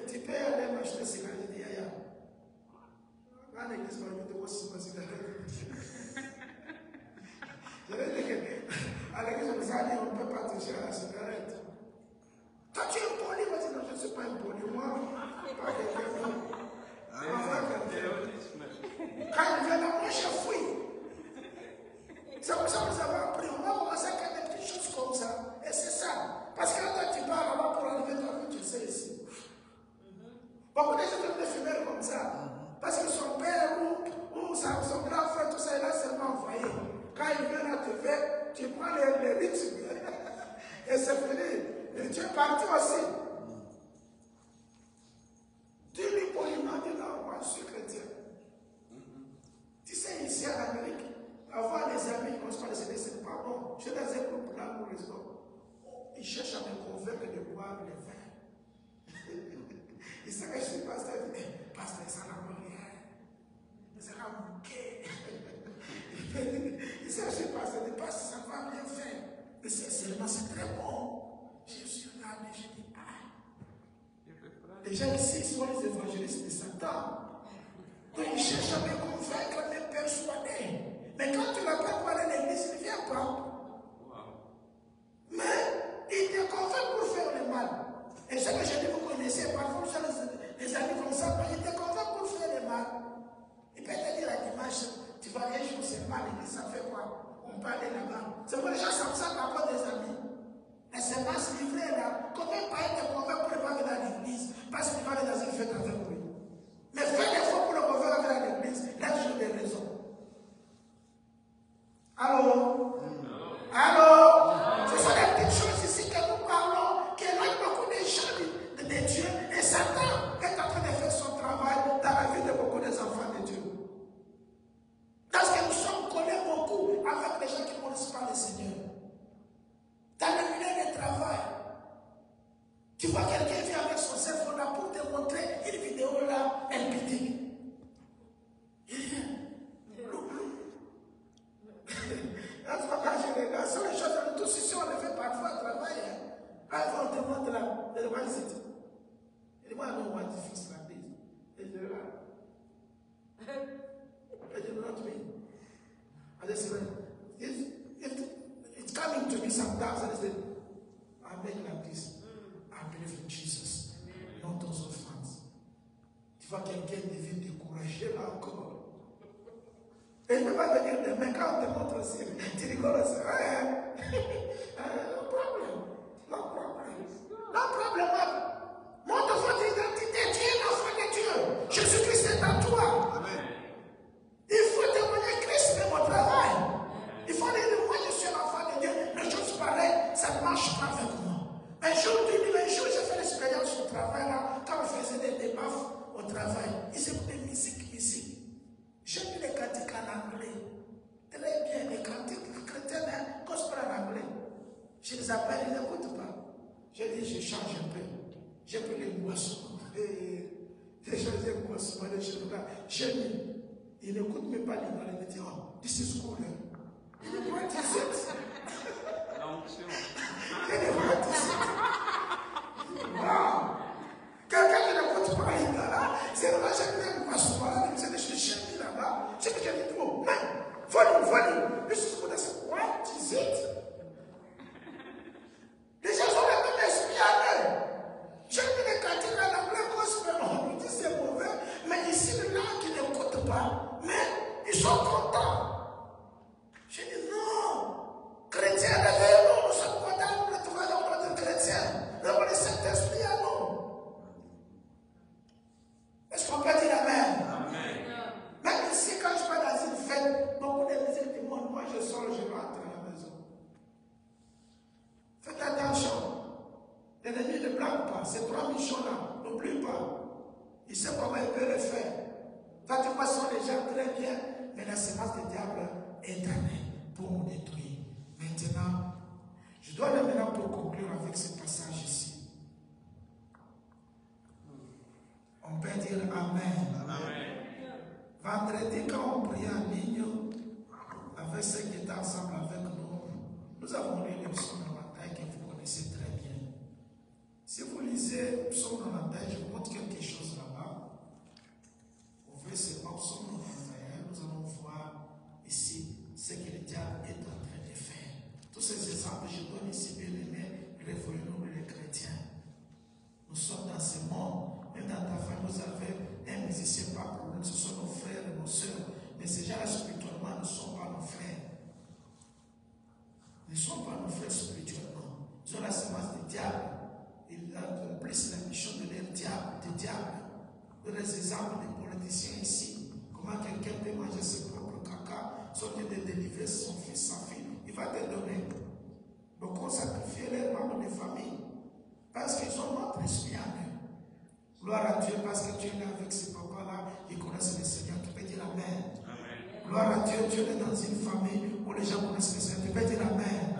Tu peux aller m'acheter des cigarettes. Je dis, Yaya. À l'église, je te vois si ma cigarette. Je vais dire qu'à l'église, on nous a dit, on ne peut pas toucher à la cigarette. Toi, tu es impoli. Moi, je dis, non, je ne suis pas impoli. Moi, pas quelqu'un. Quand il vient là, moi, je fouille. C'est comme ça que vous avez appris. On va commencer à faire des petites choses comme ça. Et c'est ça. Parce que quand tu pars là-bas pour enlever ta vie, tu sais ici. Beaucoup de gens ont des fumeurs comme ça. Parce que son père ou son grand frère, tout ça, il a seulement envoyé. Quand il vient là, tu prends les rythmes. Et c'est fini. Et tu es parti aussi. Dis-lui poliment, dis non, moi je suis chrétien. Tu sais, ici en Amérique, avoir des amis qui ne sont pas les aider, c'est pas bon. Je suis dans un groupe là, nous restons. Ils cherchent à me convaincre de boire le vin. Ils savent que je suis pasteur. Ils disent, pasteur, ça n'a rien. Ça va manquer. Ils savent que je suis pasteur. Ils disent, pasteur, ça va bien faire. Mais sincèrement, c'est très bon. Je suis là, mais je dis, les gens ici sont les évangélistes de Satan. Donc ils cherchent à me convaincre, à me persuader. Mais quand tu n'as pas parlé à l'église, il ne vient pas. Mais il te convainc pour faire le mal. Et ce que je dis, vous connaissez, parfois vous avez des amis comme ça, il te convainc pour faire le mal. Il peut te dire à dimanche, tu vas aller jouer ce mal, et ça fait quoi? On parle là-bas. C'est pour les gens comme ça par rapport des amis. Et c'est pas se livrer là. Combien de parents te convainc pour ne pas venir à l'église? Parce qu'il va aller dans une fête avec lui. Mais fais des fois pour le convaincre à l'église. Là, j'ai des raisons. Allô? Allô? Ce sont des petites choses ici que nous parlons, qui éloignent beaucoup de gens de Dieu. Et Satan est en train de faire son travail dans la vie de beaucoup des enfants de Dieu. Parce que nous sommes collés beaucoup avec les gens qui ne connaissent pas le Seigneur. Dans le milieu de travail, tu vois quelqu'un vient avec son cellphone là pour te montrer une vidéo là, elle pitique. Il vient. Quand je regarde, ce sont les choses que nous tous ici on le fait parfois au travail. Quand on te montre là, what is it? Il dit, moi, I don't want to fix like this. Et je regarde. I do not mean. I just say, it's coming to me sometimes and I say, I make like this. I believe in Jesus. Not those of fans. Tu vois quelqu'un devient découragé là encore. Et il ne peut pas venir demain quand on te montre aussi. Tu rigoles aussi. No problem. No problem. No problem. Montre votre identité. Tu es l'enfant de Dieu. Jésus-Christ est en toi. Amen. Il faut témoigner Christ de mon travail. Il faut dire, moi je suis l'enfant de Dieu. Les choses pareilles, ça ne marche pas avec moi. Un jour, j'ai fait l'expérience au travail là, quand on faisait des débats au travail. Ils écoutaient musique. J'ai mis les cantiques en anglais. Très bien, les cantiques chrétiens, gospel en anglais. Je les appelle, ils n'écoutent pas. J'ai dit, je change un peu. J'ai pris les boissons. J'ai changé les boissons, les choses là. J'ai mis. Il n'écoute même pas l'anglais. Il me dit, oh, this is cool. Il dit, what is it? Il dit, what is it? Wow! Quelqu'un qui n'écoute pas l'anglais, c'est là, j'ai mis les boissons. C'est des choses chez là-bas. J'ai dit, oh, man, volume. This is what I said. What is it? Les gens ont le même esprit à eux. J'ai mis les cantiques en anglais, gospel, on nous dit c'est mauvais, mais ici, les gens qui n'écoutent pas, mais ils sont contents. J'ai dit non, chrétiens, réveillons-nous, nous sommes contents de nous retrouver dans notre chrétien. Nous avons le Saint-Esprit à nous. Est-ce qu'on peut dire Amen? Même ici, quand je vais dans une fête, beaucoup de musique du monde, moi je sors, je rentre à la maison. Faites attention. L'ennemi ne blague pas. Ces trois missions-là, n'oublie pas. Il sait comment il peut le faire. Toi, tu vois, ce sont les gens très bien, mais la semence du diable est tannée pour nous détruire. Maintenant, je dois aller maintenant pour avec ce passage ici? On peut dire Amen. Vendredi, quand on priait en ligne, avec ceux qui étaient ensemble avec nous avons lu le psaume 91 que vous connaissez très bien. Si vous lisez le psaume 91, je vous montre quelque chose là-bas. Au verset psaume 91, nous allons voir ici ce que le diable est en train de faire. Tous ces exemples, je donne ici, bien aimés, révolons-nous les chrétiens. Nous sommes dans ce monde. Même dans ta famille, vous avez un musicien, pas de problème, ce sont nos frères et nos sœurs. Mais ces gens-là, spirituellement, ne sont pas nos frères. Ils ne sont pas nos frères spirituellement. Ils ont la semence du diable. Ils accomplissent la mission de leur diable, du diable. Vous avez des exemples des politiciens ici. Comment quelqu'un peut manger ses propres caca, sortir de délivrer son fils, sa fille. Il va te donner. Donc, on sacrifie les membres de famille. Parce qu'ils ont notre esprit en eux. Gloire à Dieu, parce que tu es là avec ces papas-là, ils connaissent le Seigneur. Tu peux dire Amen. Gloire à Dieu, tu es dans une famille où les gens connaissent le Seigneur. Tu peux dire Amen.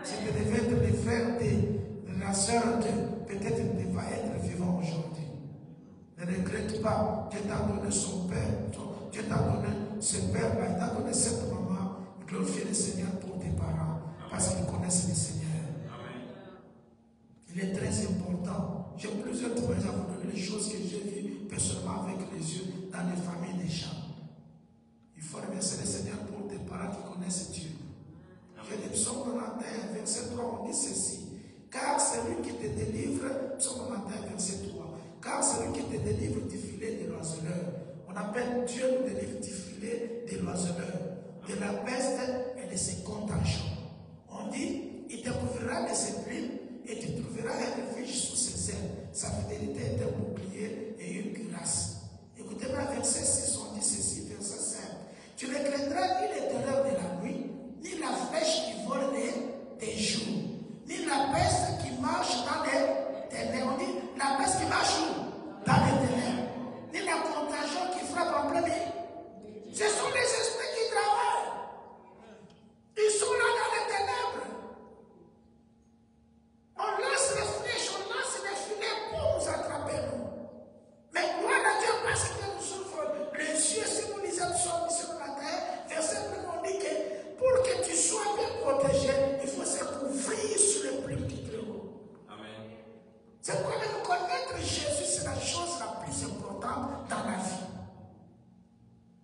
Si tu devais être le frère de la sœur que peut-être ne va être vivant aujourd'hui. Ne regrette pas. Dieu t'a donné son père. Dieu t'a donné ce père-là. Il t'a donné cette maman. Glorifie le Seigneur pour tes parents. Parce qu'ils connaissent le Seigneur. Il est très important. J'ai plusieurs témoignages à vous donner les choses que j'ai vues personnellement avec les yeux dans les familles des gens. Il faut remercier le Seigneur pour tes parents qui connaissent Dieu. J'ai des psaumes 91, verset 3, on dit ceci. Car celui qui te délivre, psaume 91, verset 3. Car celui qui te délivre du filet de l'oiseleur. On appelle Dieu nous délivre du filet de l'oiseleur, de la peste et de ses contagions. On dit, il te couvrira de ses plumes et tu trouveras un refuge sous ses ailes. Sa fidélité est un bouclier et une cuirasse. Écoutez-moi, verset 6, on dit ceci, verset 5. Tu ne craindras ni les terreurs de la nuit, ni la flèche qui vole des jours, ni la peste qui marche dans les ténèbres. On dit la peste qui marche où? Dans les ténèbres. Ni la contagion qui frappe en plein milieu. Ce sont les esprits qui travaillent. Ils sont là dans les ténèbres. On lance les flèches, on lance les filets pour nous attraper, nous. Mais gloire à Dieu, parce que nous souffrons les yeux, si vous lisez le psaume ce matin, verset 1, on dit que pour que tu sois bien protégé, il faut se couvrir sur les plumes du Très-Haut. Amen. C'est pourquoi même connaître Jésus, c'est la chose la plus importante dans la vie.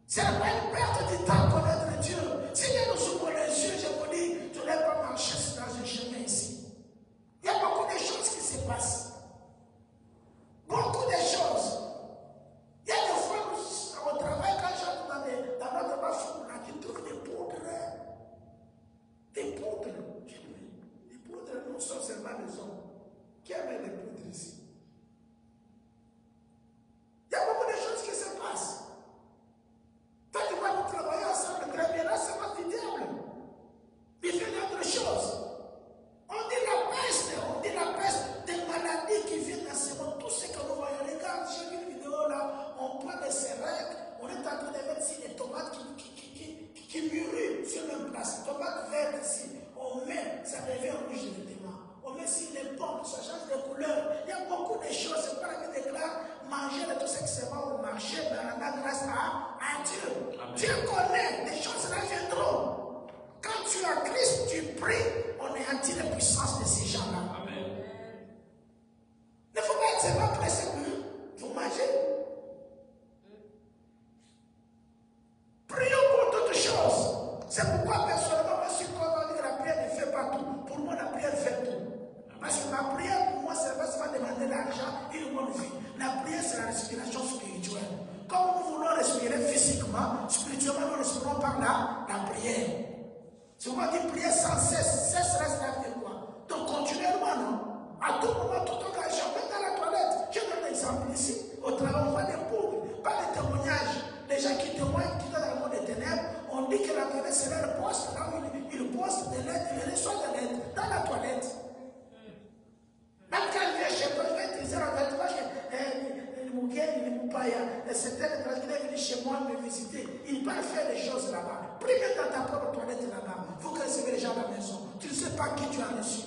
C'est pas une perte de temps connaître Dieu. Si nous ouvrons les yeux, je vous dis, tu n'es pas marché dans un chemin ici. Il y a beaucoup de choses qui se passent. Beaucoup de choses. Il y a des fois, au travail, quand j'entre dans notre bathroom, là, tu trouves des poudres. Des poudres. Des poudres, nous sommes seulement les hommes. Qui aiment les poudres ici? Il y a beaucoup de choses qui se passent. Toi, tu vas nous travailler ensemble très bien. Là, c'est pas du diable. Il fait d'autres choses. On dit la peste des maladies qui viennent dans ce monde, tout ce que nous voyons. Regarde, j'ai vu une vidéo là, on prend des céréales, on est en train de mettre ici des tomates qui mûrissent sur une place. Tomates vertes ici, on met, ça devient rouge directement. On met ici les pommes, ça change de couleur. Il y a beaucoup de choses, c'est pas la vie déclare, manger de tout ce qui se va au marché, mais on a grâce à Dieu. Amen. Dieu connaît, les choses là viendront. Quand tu as Christ, tu pries, on anéantit la puissance de ces gens-là. Amen. Il ne faut pas être seulement pressé, vous mangez. Prions pour toutes choses. C'est pourquoi personnellement, moi, je suis convaincu que la prière ne fait pas tout. Pour moi, la prière fait tout. Parce que ma prière, pour moi, c'est pas demander l'argent et une bonne vie. La prière, c'est la respiration spirituelle. Comme nous voulons respirer physiquement, spirituellement, nous respirons par la prière. Si on va dire prier sans cesse, cesse reste avec quoi? Donc continuellement, non? À tout moment, tout en argent, même dans la toilette. Je donne un exemple ici. Au travail, on voit des poudres, pas de témoignages. Les gens qui témoignent, qui sont dans le monde des ténèbres, on dit que la toilette, c'est leur poste. Là où ils postent de l'aide, ils reçoivent de l'aide dans la toilette. Même quand il vient chez toi, je vais utiliser la toilette, moi, c'était le tranquille venu chez moi me visiter. Il peut faire des choses là-bas. Prie même dans ta propre toilette là-bas. Il faut que recevez les gens à la maison. Tu ne sais pas qui tu as reçu.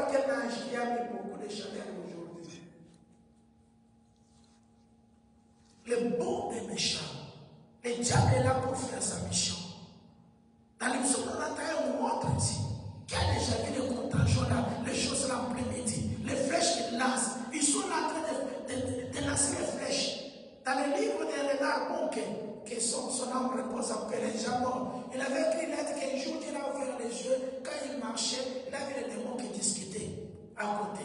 pas quel âge qui a mis beaucoup de chaleur aujourd'hui. Le bon des méchants. Le diable est là pour faire sa mission. Dans l'émission de Nathalie, on montre ici qu'il y a déjà vu les contagions là, les choses là en plein-midi, les flèches qu'ils lancent. Ils sont là en train de lancer les flèches. Dans le livre de Renard Bonke, que son âme repose en paix, les gens, il avait écrit une lettre qu'un jour il a ouvert les yeux, quand il marchait, il a vu les démons qui discutaient à côté.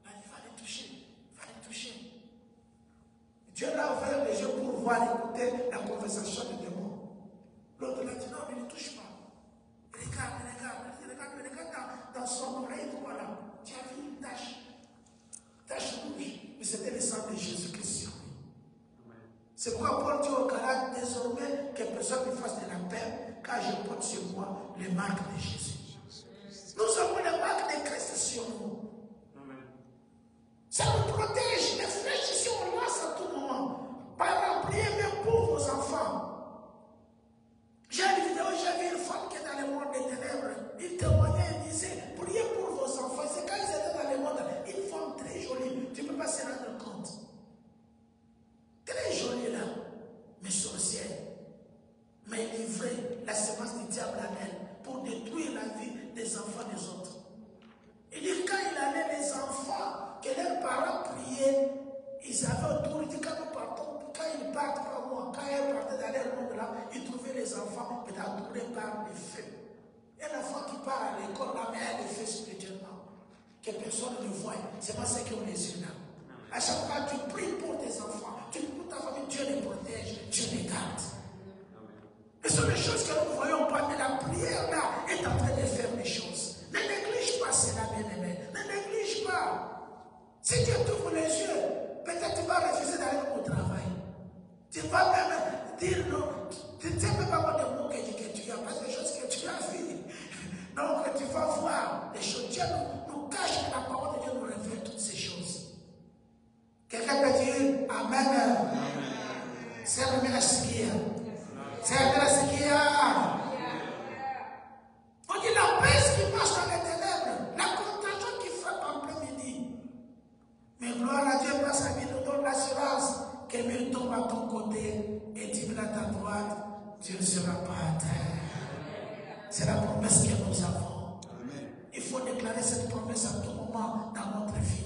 Il a dit, il fallait toucher. Dieu l'a ouvert les yeux pour voir, écouter la conversation des démons. L'autre l'a dit, non, mais ne touche pas. Regarde dans son oreille, voilà. Tu as vu une tache rouge. Mais c'était le sang de Jésus-Christ sur lui. C'est pourquoi Paul dit au Galates, désormais, que personne ne fasse de la peine, car je porte sur moi les marques de Jésus. Nous avons les marques de Christ sur nous. Ça nous protège. Les flèches ici, on lance à tout moment. Par exemple, priez même pour vos enfants. J'ai une vidéo, j'ai vu une femme qui est dans le monde des ténèbres. Il témoignait, il disait, priez pour vos enfants. C'est quand ils étaient dans le monde, une femme très jolie. Tu ne peux pas se rendre compte. Très jolie là, mais sorcière. Mais livrée, la semence du diable à elle, pour détruire la vie des enfants des autres. Il dit, quand il allait les enfants, que leurs parents priaient, ils avaient autour, il dit, quand nous partons, quand ils partent par moi, quand ils partaient dans leur monde là, ils trouvaient les enfants, mais entourés par les feux. Et l'enfant qui part à l'école, là, mais elle est fait spirituellement, que personne ne voit. C'est pas ceux qui ont les yeux là. À chaque fois, tu pries pour tes enfants, tu pries pour ta famille, Dieu les protège, Dieu les garde. Et ce sont les choses que nous ne voyons pas, mais la prière là est en train de faire les choses. Ne néglige pas cela, bien-aimé. Ne néglige pas. Si Dieu t'ouvre les yeux, peut-être tu vas refuser d'aller au travail. Tu vas même dire non. Tu ne sais même pas des mots que tu as, parce que des choses que tu as vues. Donc tu vas voir les choses. Dieu nous cache que la parole de Dieu nous révèle toutes ces choses. Quelqu'un peut dire Amen. C'est la même sikia. C'est la sikia. On dit la peste qui marche dans les ténèbres, la contagion qui frappe en plein midi. Mais gloire à Dieu, parce qu'il nous donne l'assurance que lui tombe à ton côté et tu à ta droite, tu ne seras pas à terre. C'est la promesse que nous avons. Il faut déclarer cette promesse à tout moment dans notre vie.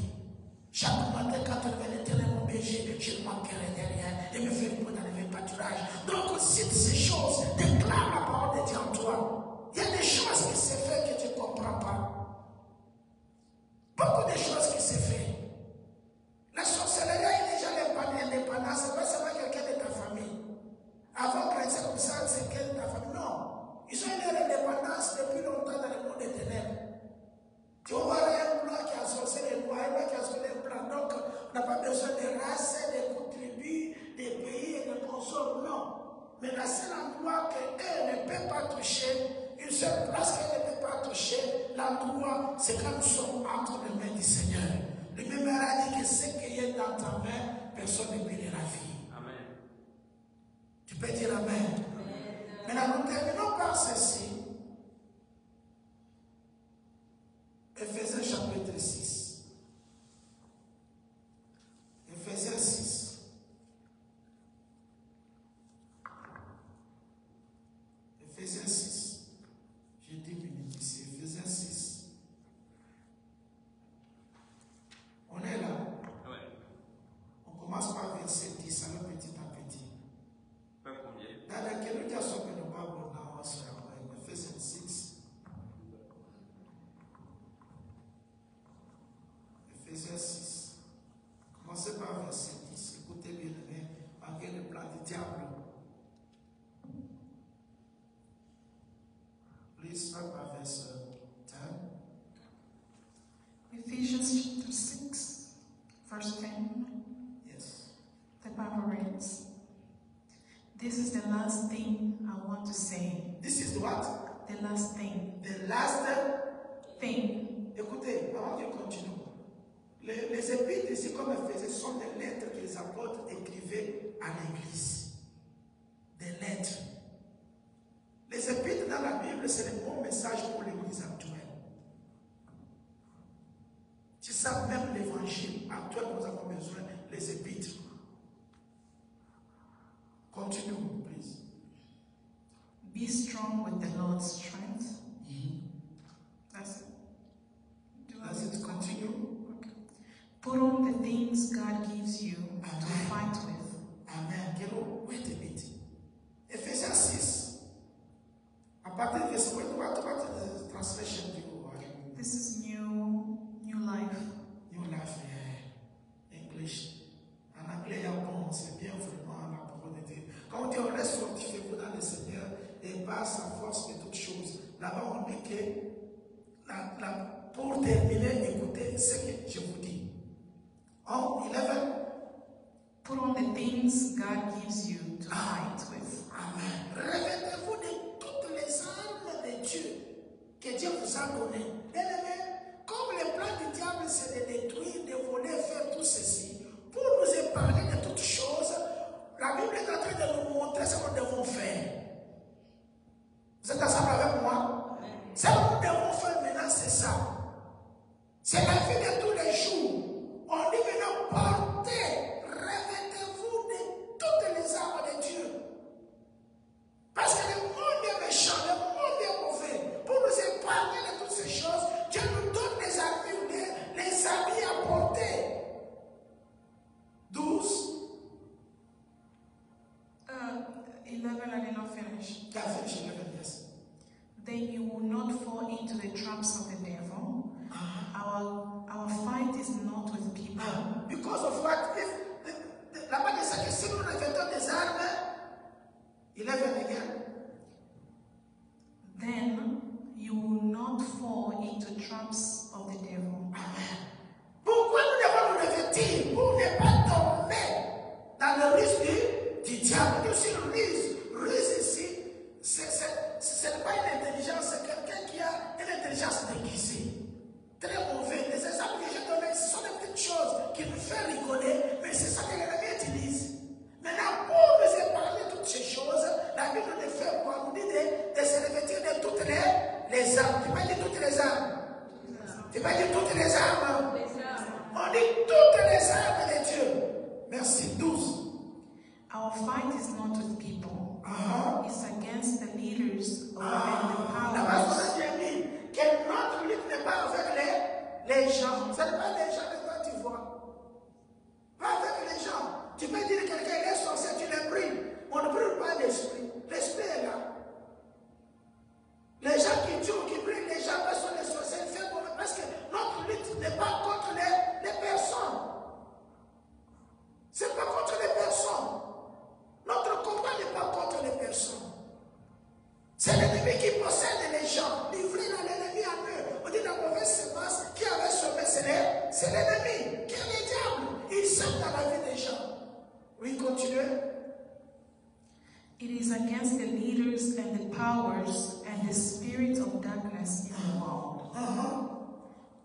Chaque matin, quand je vais l'éternel mon berger, je ne manquerai de rien et me faire pour dans le pâturage. Donc, cite ces choses, déclare la parole de Dieu en toi. Il y a des choses qui se font que tu ne comprends pas. Beaucoup de choses qui se font. La sorcellerie est déjà l'indépendance. Ce n'est pas seulement quelqu'un de ta famille. Avant, quand c'est comme ça, c'est quelqu'un de ta famille. Non. Ils ont eu l'indépendance depuis longtemps dans le monde des ténèbres. Tu vas voir un blanc qui a sorti les noirs, un blanc qui a sorti les blancs. Donc, on n'a pas besoin de races, de tribus, des pays et de consorts. Non. Mais la seule endroit qu'elle ne peut pas toucher, une seule place qu'elle ne peut pas toucher, l'endroit, c'est quand nous sommes entre les mains du Seigneur. Le même a dit que ce qui est dans ta main, personne ne peut la vie. Amen. Tu peux dire Amen. Amen. Maintenant, nous terminons par ceci. Ephésiens chapitre 6. Ephésiens 6. Ephésiens 6. J'ai 10 minutes ici. Ephésiens 6. On est là. Ouais. On commence par verset 10, alors petit à petit. Pas combien? Dans laquelle nous avons que nous parlons dans Ephésiens 6. Ephésiens 6. Commencez par verset 10. Écoutez bien, malgré le plan du diable. Please start by verse 10. Ephesians chapter 6, verse 10. Yes. The Bible reads, "This is the last thing I want to say." This is what? The last thing. The last thing. Écoutez, avant qu'il continue. Les épîtres ici, comme Ephésiens, sont des lettres que les apôtres écrivaient à l'église. Des lettres. Les épîtres dans la Bible, c'est le bon message pour l'église actuelle. savent même l'évangile. Actuellement, nous avons besoin des épîtres. Continue, please. Be strong with the Lord's strength. That's it. Does it continue? Okay. Put on the things God gives you to fight with. Amen. Wait a bit. Ephesians 6. À partir de ce point, what translation do you want? This is new life. New life, English. En anglais, bon, c'est bien vraiment la parole de Dieu. Quand on dit on reste fortifié dans le Seigneur et par sa force de toutes choses, là-bas on dit que pour terminer, écoutez ce que je vous dis. Oh, 11. Put on the things God gives you to fight with. Amen. Revêtez-vous de toutes les armes de Dieu que Dieu vous a données. Bien-aimés, comme le plan du diable c'est de détruire, de voler, faire tout ceci, pour nous épargner de toutes choses, la Bible est en train de nous montrer ce que nous devons faire. Vous êtes ensemble avec moi? Ce que nous devons faire maintenant, c'est ça. C'est la vie de tous les jours. On dit maintenant, portez, revêtez-vous de toutes les armes de Dieu. Parce que le monde est méchant, le monde est mauvais. Pour nous épargner de toutes ces choses, Dieu nous donne les habits à porter. 12. 11, I did not finish. Yeah, finish 11, yes. Then you will not fall into the traps of the devil. Our fight is not with people. Because of what? La Bible dit que si nous revêtons des armes, 11 again. Then you will not fall into traps of the devil. Pourquoi nous devons nous revêtir? Pour ne pas tomber dans le risque du diable. Aussi, ruse ici, ce n'est pas une intelligence, c'est quelqu'un qui a une intelligence déguisée. Très mauvais. Les exemples que j'ai donnés, ce sont des petites choses qui nous font rigoler, mais c'est ça que l'ennemi utilise. Maintenant, pour nous épargner toutes ces choses, la Bible nous fait quoi? Nous dit de se revêtir de toutes les armes. Tu peux dire toutes les armes. Tu peux dire toutes les armes. On dit toutes les armes de Dieu. Merci. 12. Our fight is not with people. It's against the leaders and the powers. Que notre lutte n'est pas avec les gens. Ce n'est pas les gens que toi tu vois. Pas avec les gens. Tu peux dire que quelqu'un est sorcier, tu le pries. On ne brûle pas l'esprit. L'esprit est là. Les gens qui tuent, qui brûlent les gens, parce que les sorciers font mauvais. Parce que notre lutte n'est pas contre les personnes. Ce n'est pas contre les personnes. Notre combat n'est pas contre les personnes. C'est l'ennemi qui possède les gens, livré dans l'ennemi à eux. On dit la mauvaise semence qui avait semé, c'est l'ennemi, qui est le diable. Il sème dans la vie des gens. Oui, continuez. It is against the leaders and the powers and the spirit of darkness in the world.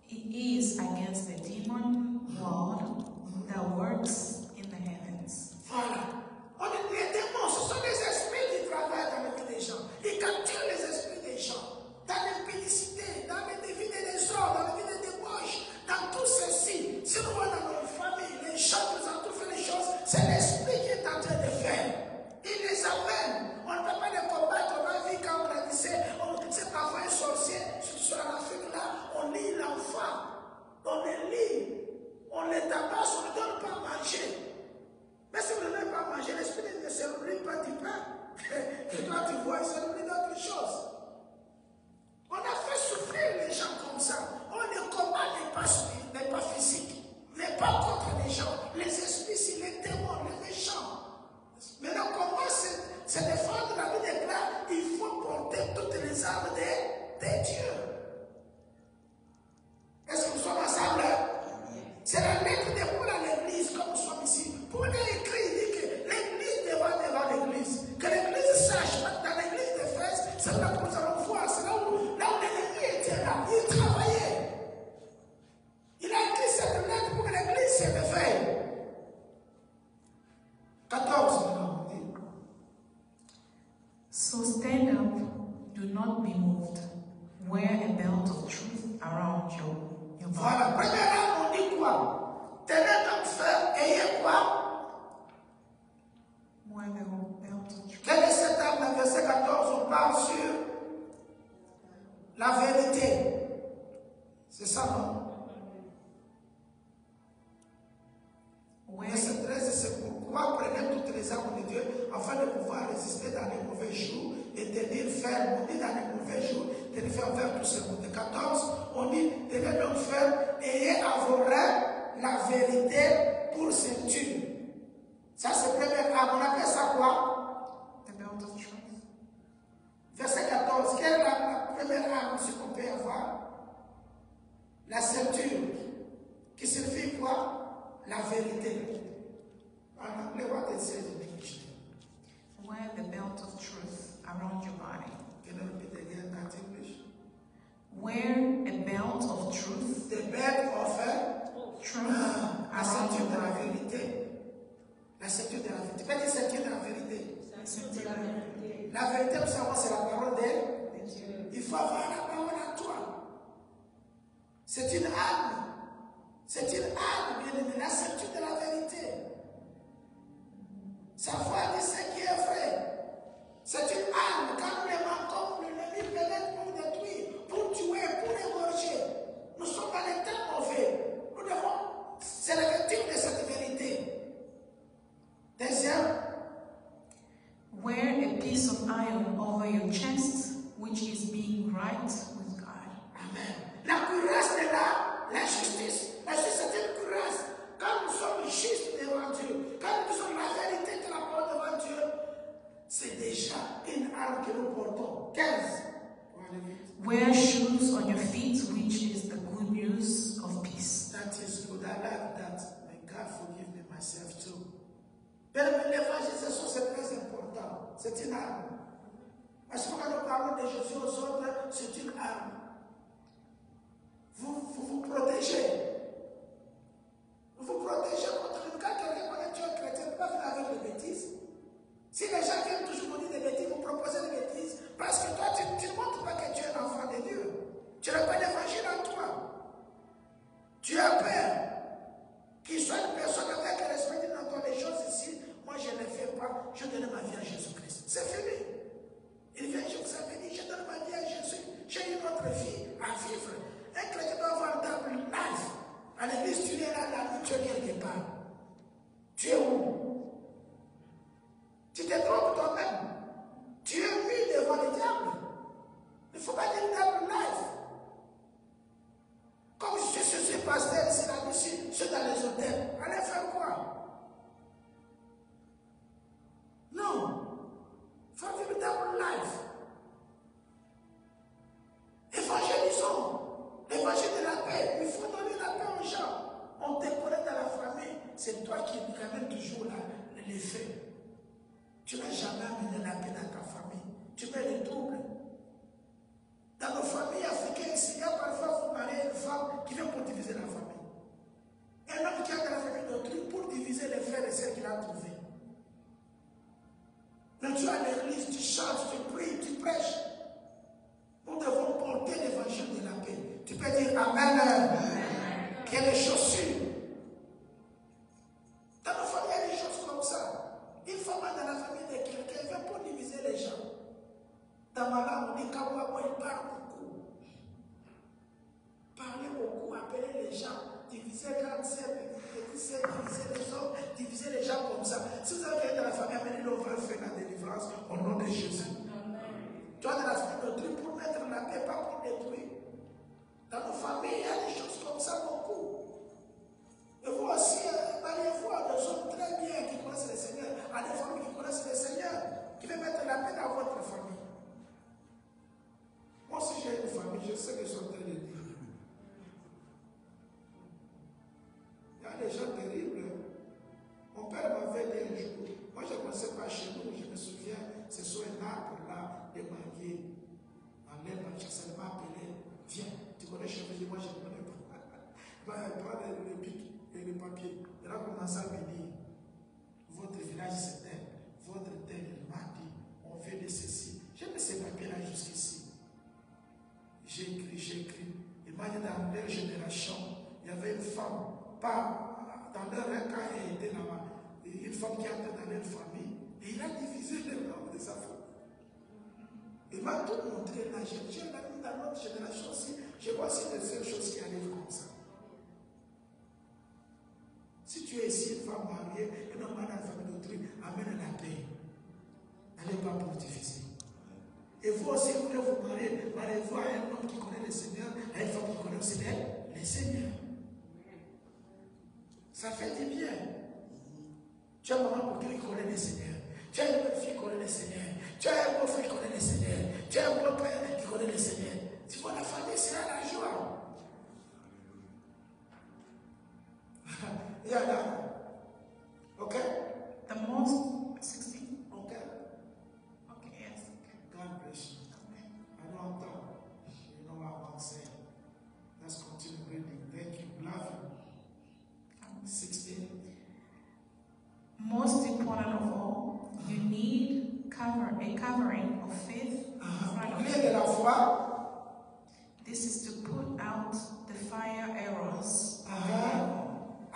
It is against the demon world that works in the heavens. Voilà. On dit les démons, ce sont des esprits qui travaillent dans la vie des gens. Ils capturent les esprits des gens. Dans l'impudicité, dans les vies des désordres, dans la vie des débauches, dans tout ceci. Si nous voyons dans nos familles, les gens qui nous ont tout fait les choses, c'est l'esprit qui est en train de faire. Il les amène. On ne peut pas les combattre. On a vu quand on a dit, c'est parfois un sorcier, sur l'Afrique là, on lit l'enfant. On les lit. On les tabasse, on ne donne pas à manger. Mais si vous ne donnez pas à manger, l'esprit ne se nourrit pas du pain. Et toi, tu vois, il se nourrit d'autres choses. On a fait souffrir les gens comme ça. Le combat n'est pas physique, n'est pas contre les gens. Les esprits, c'est les démons, les méchants. Mais le combat, c'est défendre la vie des clans. Il faut porter toutes les armes de Dieu. Est-ce que nous sommes ensemble? C'est la lettre de Paul à l'église, comme nous sommes ici. Paul a écrit, il dit que l'église devant l'église. Que l'église sache, dans l'église d'Éphèse, c'est là que nous allons voir. C'est là où l'ennemi était là. Il travaillait. Il a écrit cette lettre pour que l'église se réveille. 14, maintenant, on dit. So stand up, do not be moved. Wear a belt of truth around your body. Voilà, premièrement, on on parle sur la vérité. C'est ça, non? Verset 13, c'est pourquoi prenez toutes les armes de Dieu afin de pouvoir résister dans les mauvais jours et tenir ferme. On dit dans les mauvais jours, tenir ferme vers tous ces mots. 14, on dit tenez donc ferme, ayez à vos reins la vérité pour ceinture. Ça, c'est la première arme. On appelle ça quoi? The belt of truth. Verset 14, quelle est la première arme qu'on peut avoir? La ceinture, qui signifie quoi? La vérité. En anglais, what it says in English? Wear the belt of truth around your body. Can you repeat again that English? Wear a belt of truth. The belt of Truth la around ceinture your de la body. vérité. La ceinture de la vérité. Pas dire ceinture de la vérité. C'est la vérité. La vérité, vous savez, c'est la parole de Dieu. Il faut avoir la parole à toi. C'est une arme. C'est une arme, bien aimé, la ceinture de la vérité. Sa foi dit ce qui est vrai. C'est une arme. Quand nous les manquons, l'ennemi pénètre pour détruire, pour tuer, pour égorger. Nous sommes dans les temps mauvais. Nous devons. C'est la vertu de cette vérité. Deuxième, Wear a piece of iron over your chest, which is being right with God. amen. La cuirasse est là, la justice. La justice c'est une cuirasse. Quand nous sommes justes devant Dieu, quand nous sommes la vérité de la parole devant Dieu, c'est déjà une arme que nous portons. 15. Pour aller vite. Wear shoes on your feet, which is the good news of peace. That is good. I like that. May God forgive me myself too. Mais l'évangélisation, c'est très important. C'est une arme. Parce que quand nous parlons de Jésus aux autres, c'est une arme. Vous protégez. Vous protégez contre le cas que quelqu'un connaît, tu es chrétien, ne peut pas venir avec des bêtises. Si les gens viennent toujours vous dire des bêtises, vous proposez des bêtises, parce que toi, tu ne montres pas que tu es un enfant de Dieu. Tu n'as pas l'évangile en toi. Tu as peur qu'il soit une personne avec le respect de dans les choses ici. Moi, je ne les fais pas. Je donne ma vie à Jésus-Christ. C'est fini. Il vient, je vous avais dit, je donne ma vie à Jésus. J'ai une autre vie à vivre. Un chrétien doit avoir un double life. À l'église, tu es là, la nuit, tu es quelque part. Tu es où? Tu te trompes toi-même. Tu es mis devant le diable. Il ne faut pas dire double life. Comme je suis pasteur, c'est la nuit, je suis dans les hôtels. Allez faire quoi? Non. Il faut vivre double life. Évangélisons. L'évangile de la paix. Il faut donner la paix aux gens. On te connaît dans la famille. C'est toi qui ramènes toujours les faits. Tu n'as jamais amené la paix dans ta famille. Tu mets les troubles. Dans nos familles africaines, il y a parfois vous mariez une femme qui vient pour diviser la famille. Un homme qui a dans la famille d'autrui pour diviser les frères et celles qu'il a trouvés. Mais tu es à l'église, tu chantes, tu pries, tu prêches. Nous devons porter l'évangile de la paix. Tu peux dire Amen. Qu'il y ait des chaussures. Dans nos familles, il y a des choses comme ça. Une femme dans la famille de quelqu'un vient pour diviser les gens. Dans ma langue, on dit Kawabo, il parle beaucoup. Parler beaucoup, appeler les gens, diviser grandes sœurs, diviser les hommes, diviser les gens comme ça. Si vous avez quelqu'un dans la famille, amenez-le, on va faire la délivrance au nom de Jésus. Toi, dans la famille d'autrui, pour mettre la paix, pas pour détruire. Dans nos familles, il y a des choses comme ça beaucoup. Et vous aussi, mariez-vous à des hommes très bien qui connaissent le Seigneur, à des familles qui connaissent le Seigneur, qui veulent mettre la paix dans votre famille. Moi, si j'ai une famille, je sais que je suis en train de dire. Il y a des gens terribles. Mon père m'avait dit un jour, moi je ne connaissais pas chez nous, je me souviens, c'est sur un arbre là, des manguiers. En l'air, ça m'a appelé, viens, tu connais chez nous, moi je ne connais pas. Prends le pic et le papier. Il a commencé à me dire, votre village c'est tel, votre tel, il m'a dit, on fait de ceci. J'ai mis ces papiers là jusqu'ici. J'ai écrit. Il m'a dit dans leur génération, il y avait une femme, pas dans leur cas, elle était là-bas, une femme qui était dans leur famille, et il a divisé les membres de sa famille. Il m'a tout montré là. J'ai même dans notre génération aussi, je vois aussi des seules choses qui arrivent comme ça. Si tu es ici, une femme mariée, et non pas dans la famille d'autrui, amène la paix. N'allez pas pour difficile. Et vous aussi, vous voulez vous marier, mariez-vous à un homme qui connaît le Seigneur, à une femme qui connaît aussi le Seigneur. Ça fait du bien. Tu as un maman pour qui connaît le Seigneur. Tu as une belle fille qui connaît le Seigneur. Tu as un beau frère qui connaît le Seigneur. Tu as un beau père qui connaît le Seigneur. Tu vois, la famille, c'est la joie. Yeah, okay? The most 16. Okay. Okay, yes. God bless you. Okay. I don't know. You know what I'm saying. Let's continue reading. Thank you. Love you. 16. Most important of all, you need a covering of faith in front of Clé de la foi. This is to put out the fire arrows.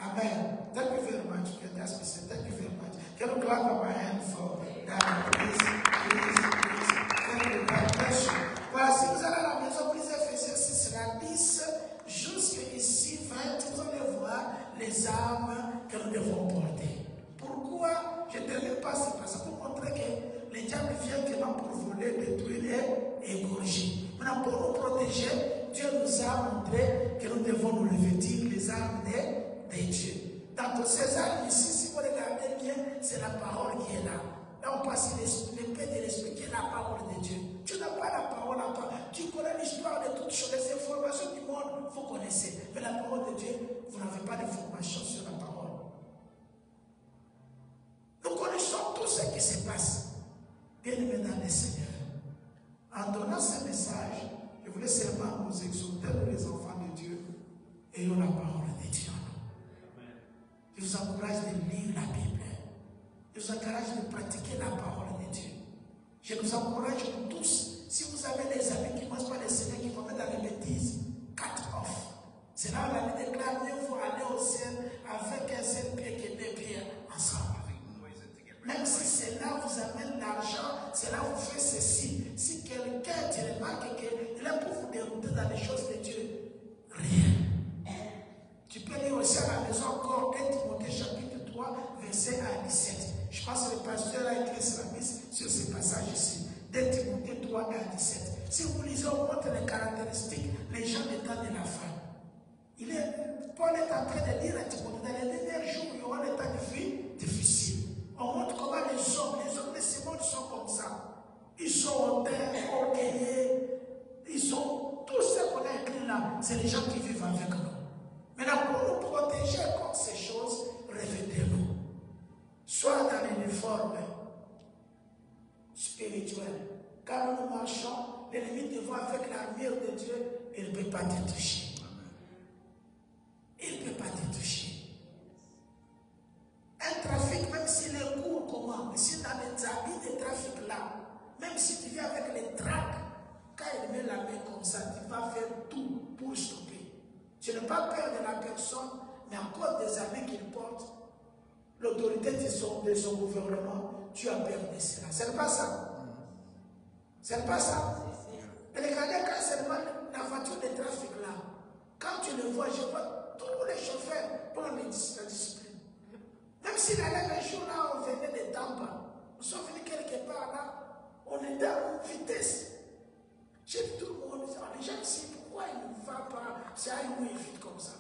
Amen. Thank you very much. That's what I said. Thank you very much. Can you clap on my hand for that? Please. Thank you. God bless you. Voilà, si vous allez à la maison, lisez Ephésiens 6, la 10, jusqu'ici 20, vous allez voir les armes que nous devons porter. Pourquoi je ne termine pas ce passage? Pour montrer que les diables viennent vraiment pour voler, détruire et égorger. Maintenant, pour nous protéger, Dieu nous a montré que nous devons nous revêtir les armes de Dieu. Dans toutes ces armes ici, si vous regardez bien, c'est la parole qui est là. Là, on passe l'épée de l'esprit qui est la parole de Dieu. Tu n'as pas la parole à toi. Tu connais l'histoire de toutes choses, les informations du monde, vous connaissez. Mais la parole de Dieu, vous n'avez pas d'informations sur la parole. Nous connaissons tout ce qui se passe. Bien aimé dans le Seigneur. En donnant ce message, je voulais seulement nous exhorter, les enfants de Dieu, ayons la parole de Dieu en nous. Je vous encourage de lire la Bible. Je vous encourage de pratiquer la parole de Dieu. Je vous encourage tous, si vous avez des amis qui ne pensent pas le Seigneur, qui vont mettre dans les bêtises, cut off. C'est là où la Bible déclare, mieux faut aller au ciel avec un seul pied que deux pieds ensemble. Même si cela vous amène l'argent, cela vous fait ceci. Si quelqu'un, tu remarques qu'il est pour vous dérouter dans les choses de Dieu, rien. Tu peux lire aussi à la maison encore 1 Timothée chapitre 3, verset 1 à 17. Je pense que le pasteur a écrit sur la mise sur ce passage ici. 1 Timothée 3, 1 à 17. Si vous lisez, on montre les caractéristiques, les gens des temps de la fin. Paul est en train de lire à Timothée. Dans les derniers jours, il y aura des temps de vie difficiles. On montre comment les hommes de ce monde sont comme ça. Ils sont hautains, orgueilleux. Ils sont tous ceux qu'on a écrit là. C'est les gens qui vivent avec nous. Maintenant, pour nous protéger contre ces choses, revêtez-nous. Soit dans l'uniforme spirituel. Quand nous marchons, l'ennemi te voit avec l'armure de Dieu, il ne peut pas te toucher. Il ne peut pas te toucher. Un trafic, même s'il est court, comment? Mais si dans les habits de trafic là, même si tu viens avec les tracts, quand il met la main comme ça, tu vas faire tout pour stopper. Tu n'as pas peur de la personne, mais encore des amis qu'il porte, l'autorité de son gouvernement, tu as peur de cela. C'est pas ça. C'est pas ça. Mais regardez quand seulement la voiture de trafic là, quand tu le vois, je vois tous les chauffeurs prendre la discipline. Même si la dernière jour là, on venait de Tampa, nous sommes venus quelque part là, on était à une vitesse. J'ai dit tout le monde, les gens ici, pourquoi il ne va pas, c'est à une vite comme ça.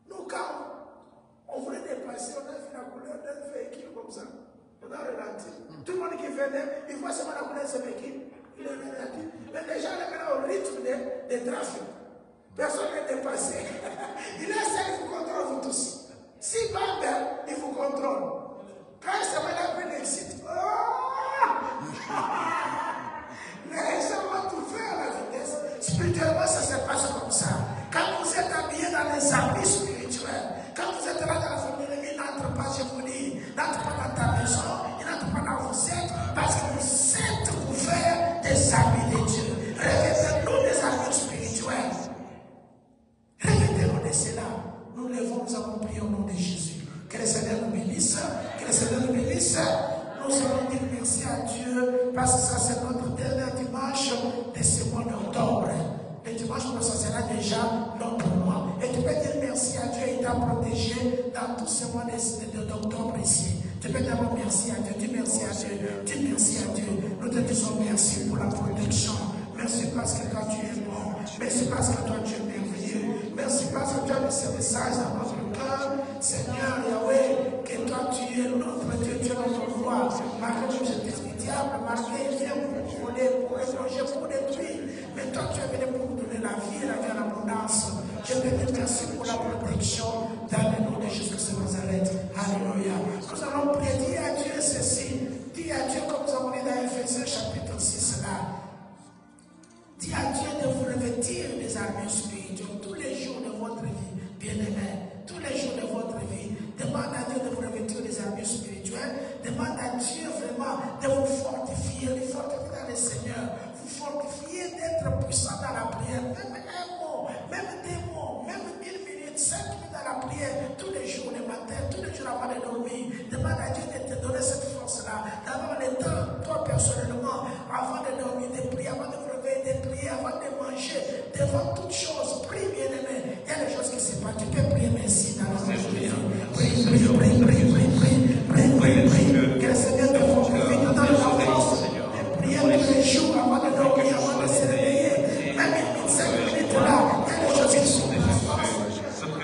Nous, quand on voulait dépasser, on a vu la couleur d'un véhicule comme ça. On a ralenti. Tout le monde qui venait, il voit seulement la couleur de ce véhicule, il est ralenti. Mais les gens là, au rythme de trafic, personne n'est dépassé. Il est seul, il vous contrôle vous tous. Si Babel, il vous contrôle. Quand ça va la peine d'exciter, les gens vont tout faire à la vitesse. Spirituellement, ça se passe comme ça. Quand vous êtes habillé dans les habits spirituels, quand vous êtes là dans la famille, il n'entre pas chez vous, il n'entre pas dans ta maison, il n'entre pas dans vos êtres, parce que vous êtes couverts des habits de Dieu. Revêtez-nous des habits spirituels. Revêtez-nous de cela. Nous levons, nous avons prié au nom de Jésus. Que le Seigneur nous bénisse. Nous allons dire merci à Dieu parce que ça c'est notre dernier dimanche. déjà notre mois. Et tu peux dire merci à Dieu, il t'a protégé dans tous ces mois d'octobre ici. Tu peux dire merci à Dieu, dis merci à Dieu, dis merci à Dieu. Nous te disons merci pour la protection. Merci parce que toi tu es bon. Merci parce que toi tu es merveilleux. Merci parce que tu as mis ce message dans notre cœur. Seigneur Yahweh, que toi tu es notre Dieu, tu es notre roi. Malgré l'objectif du diable, malgré il vient pour voler, pour éloger, pour détruire. Mais toi tu es venu pour nous donner la vie et la vie en abondance. Je te dis merci pour la protection dans le nom de Jésus-Christ de Nazareth. Alléluia. Nous allons prier, dis à Dieu ceci. Dis à Dieu comme nous avons dit dans Ephésiens chapitre 6 là. Dis à Dieu de vous revêtir des armes spirituelles tous les jours de votre vie, bien-aimés. Tous les jours de votre vie. Demande à Dieu de vous revêtir des armes spirituelles. Demande à Dieu vraiment de vous fortifier dans le Seigneur. Vous fortifier d'être puissant dans la prière. Même un mot, même des mots, même 1 minute, 5 minutes dans la prière. Tous les jours, le matin, tous les jours avant de dormir. Demande à Dieu de te donner cette force-là. D'avoir le temps, toi personnellement, avant de dormir, de prier, avant de vous réveiller, de prier, avant de manger, devant toutes choses. Prie, bien-aimé. Il y a des choses qui se passent. Tu peux prier, merci dans la vie. Prie. Que le Seigneur te fortifie, te donne la force. Priez tous les jours avant de dormir, avant de se réveiller. Même 5 minutes là, il y a des choses qui sont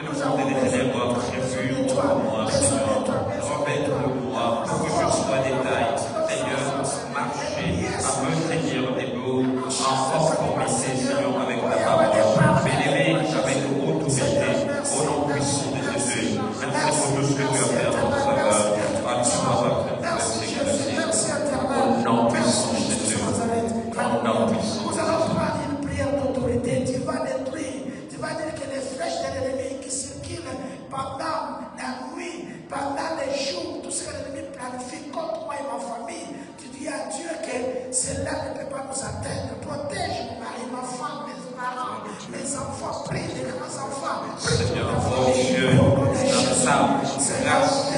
nous avons besoin de toi. Revêt-le-moi pour que je sois détail. Seigneur, marcher à me tenir des mots en conformité, Seigneur, avec ta parole. Bénévé avec autorité, au nom puissant de Jésus. Merci pour tout ce que tu as fait à notre faveur. À toi, au nom puissant de Jésus. Au nom puissant. Nous allons prendre une prière d'autorité. Tu vas détruire. Tu vas dire que les flèches de l'ennemi qui circulent pendant la nuit, pendant les jours, tout ce que l'ennemi planifie contre moi et ma famille, tu dis à Dieu que cela ne peut pas nous atteindre. Protège mon mari, ma femme, mes parents, mes enfants, prie les grands enfants. Seigneur, oh Dieu, notre âme, grâce.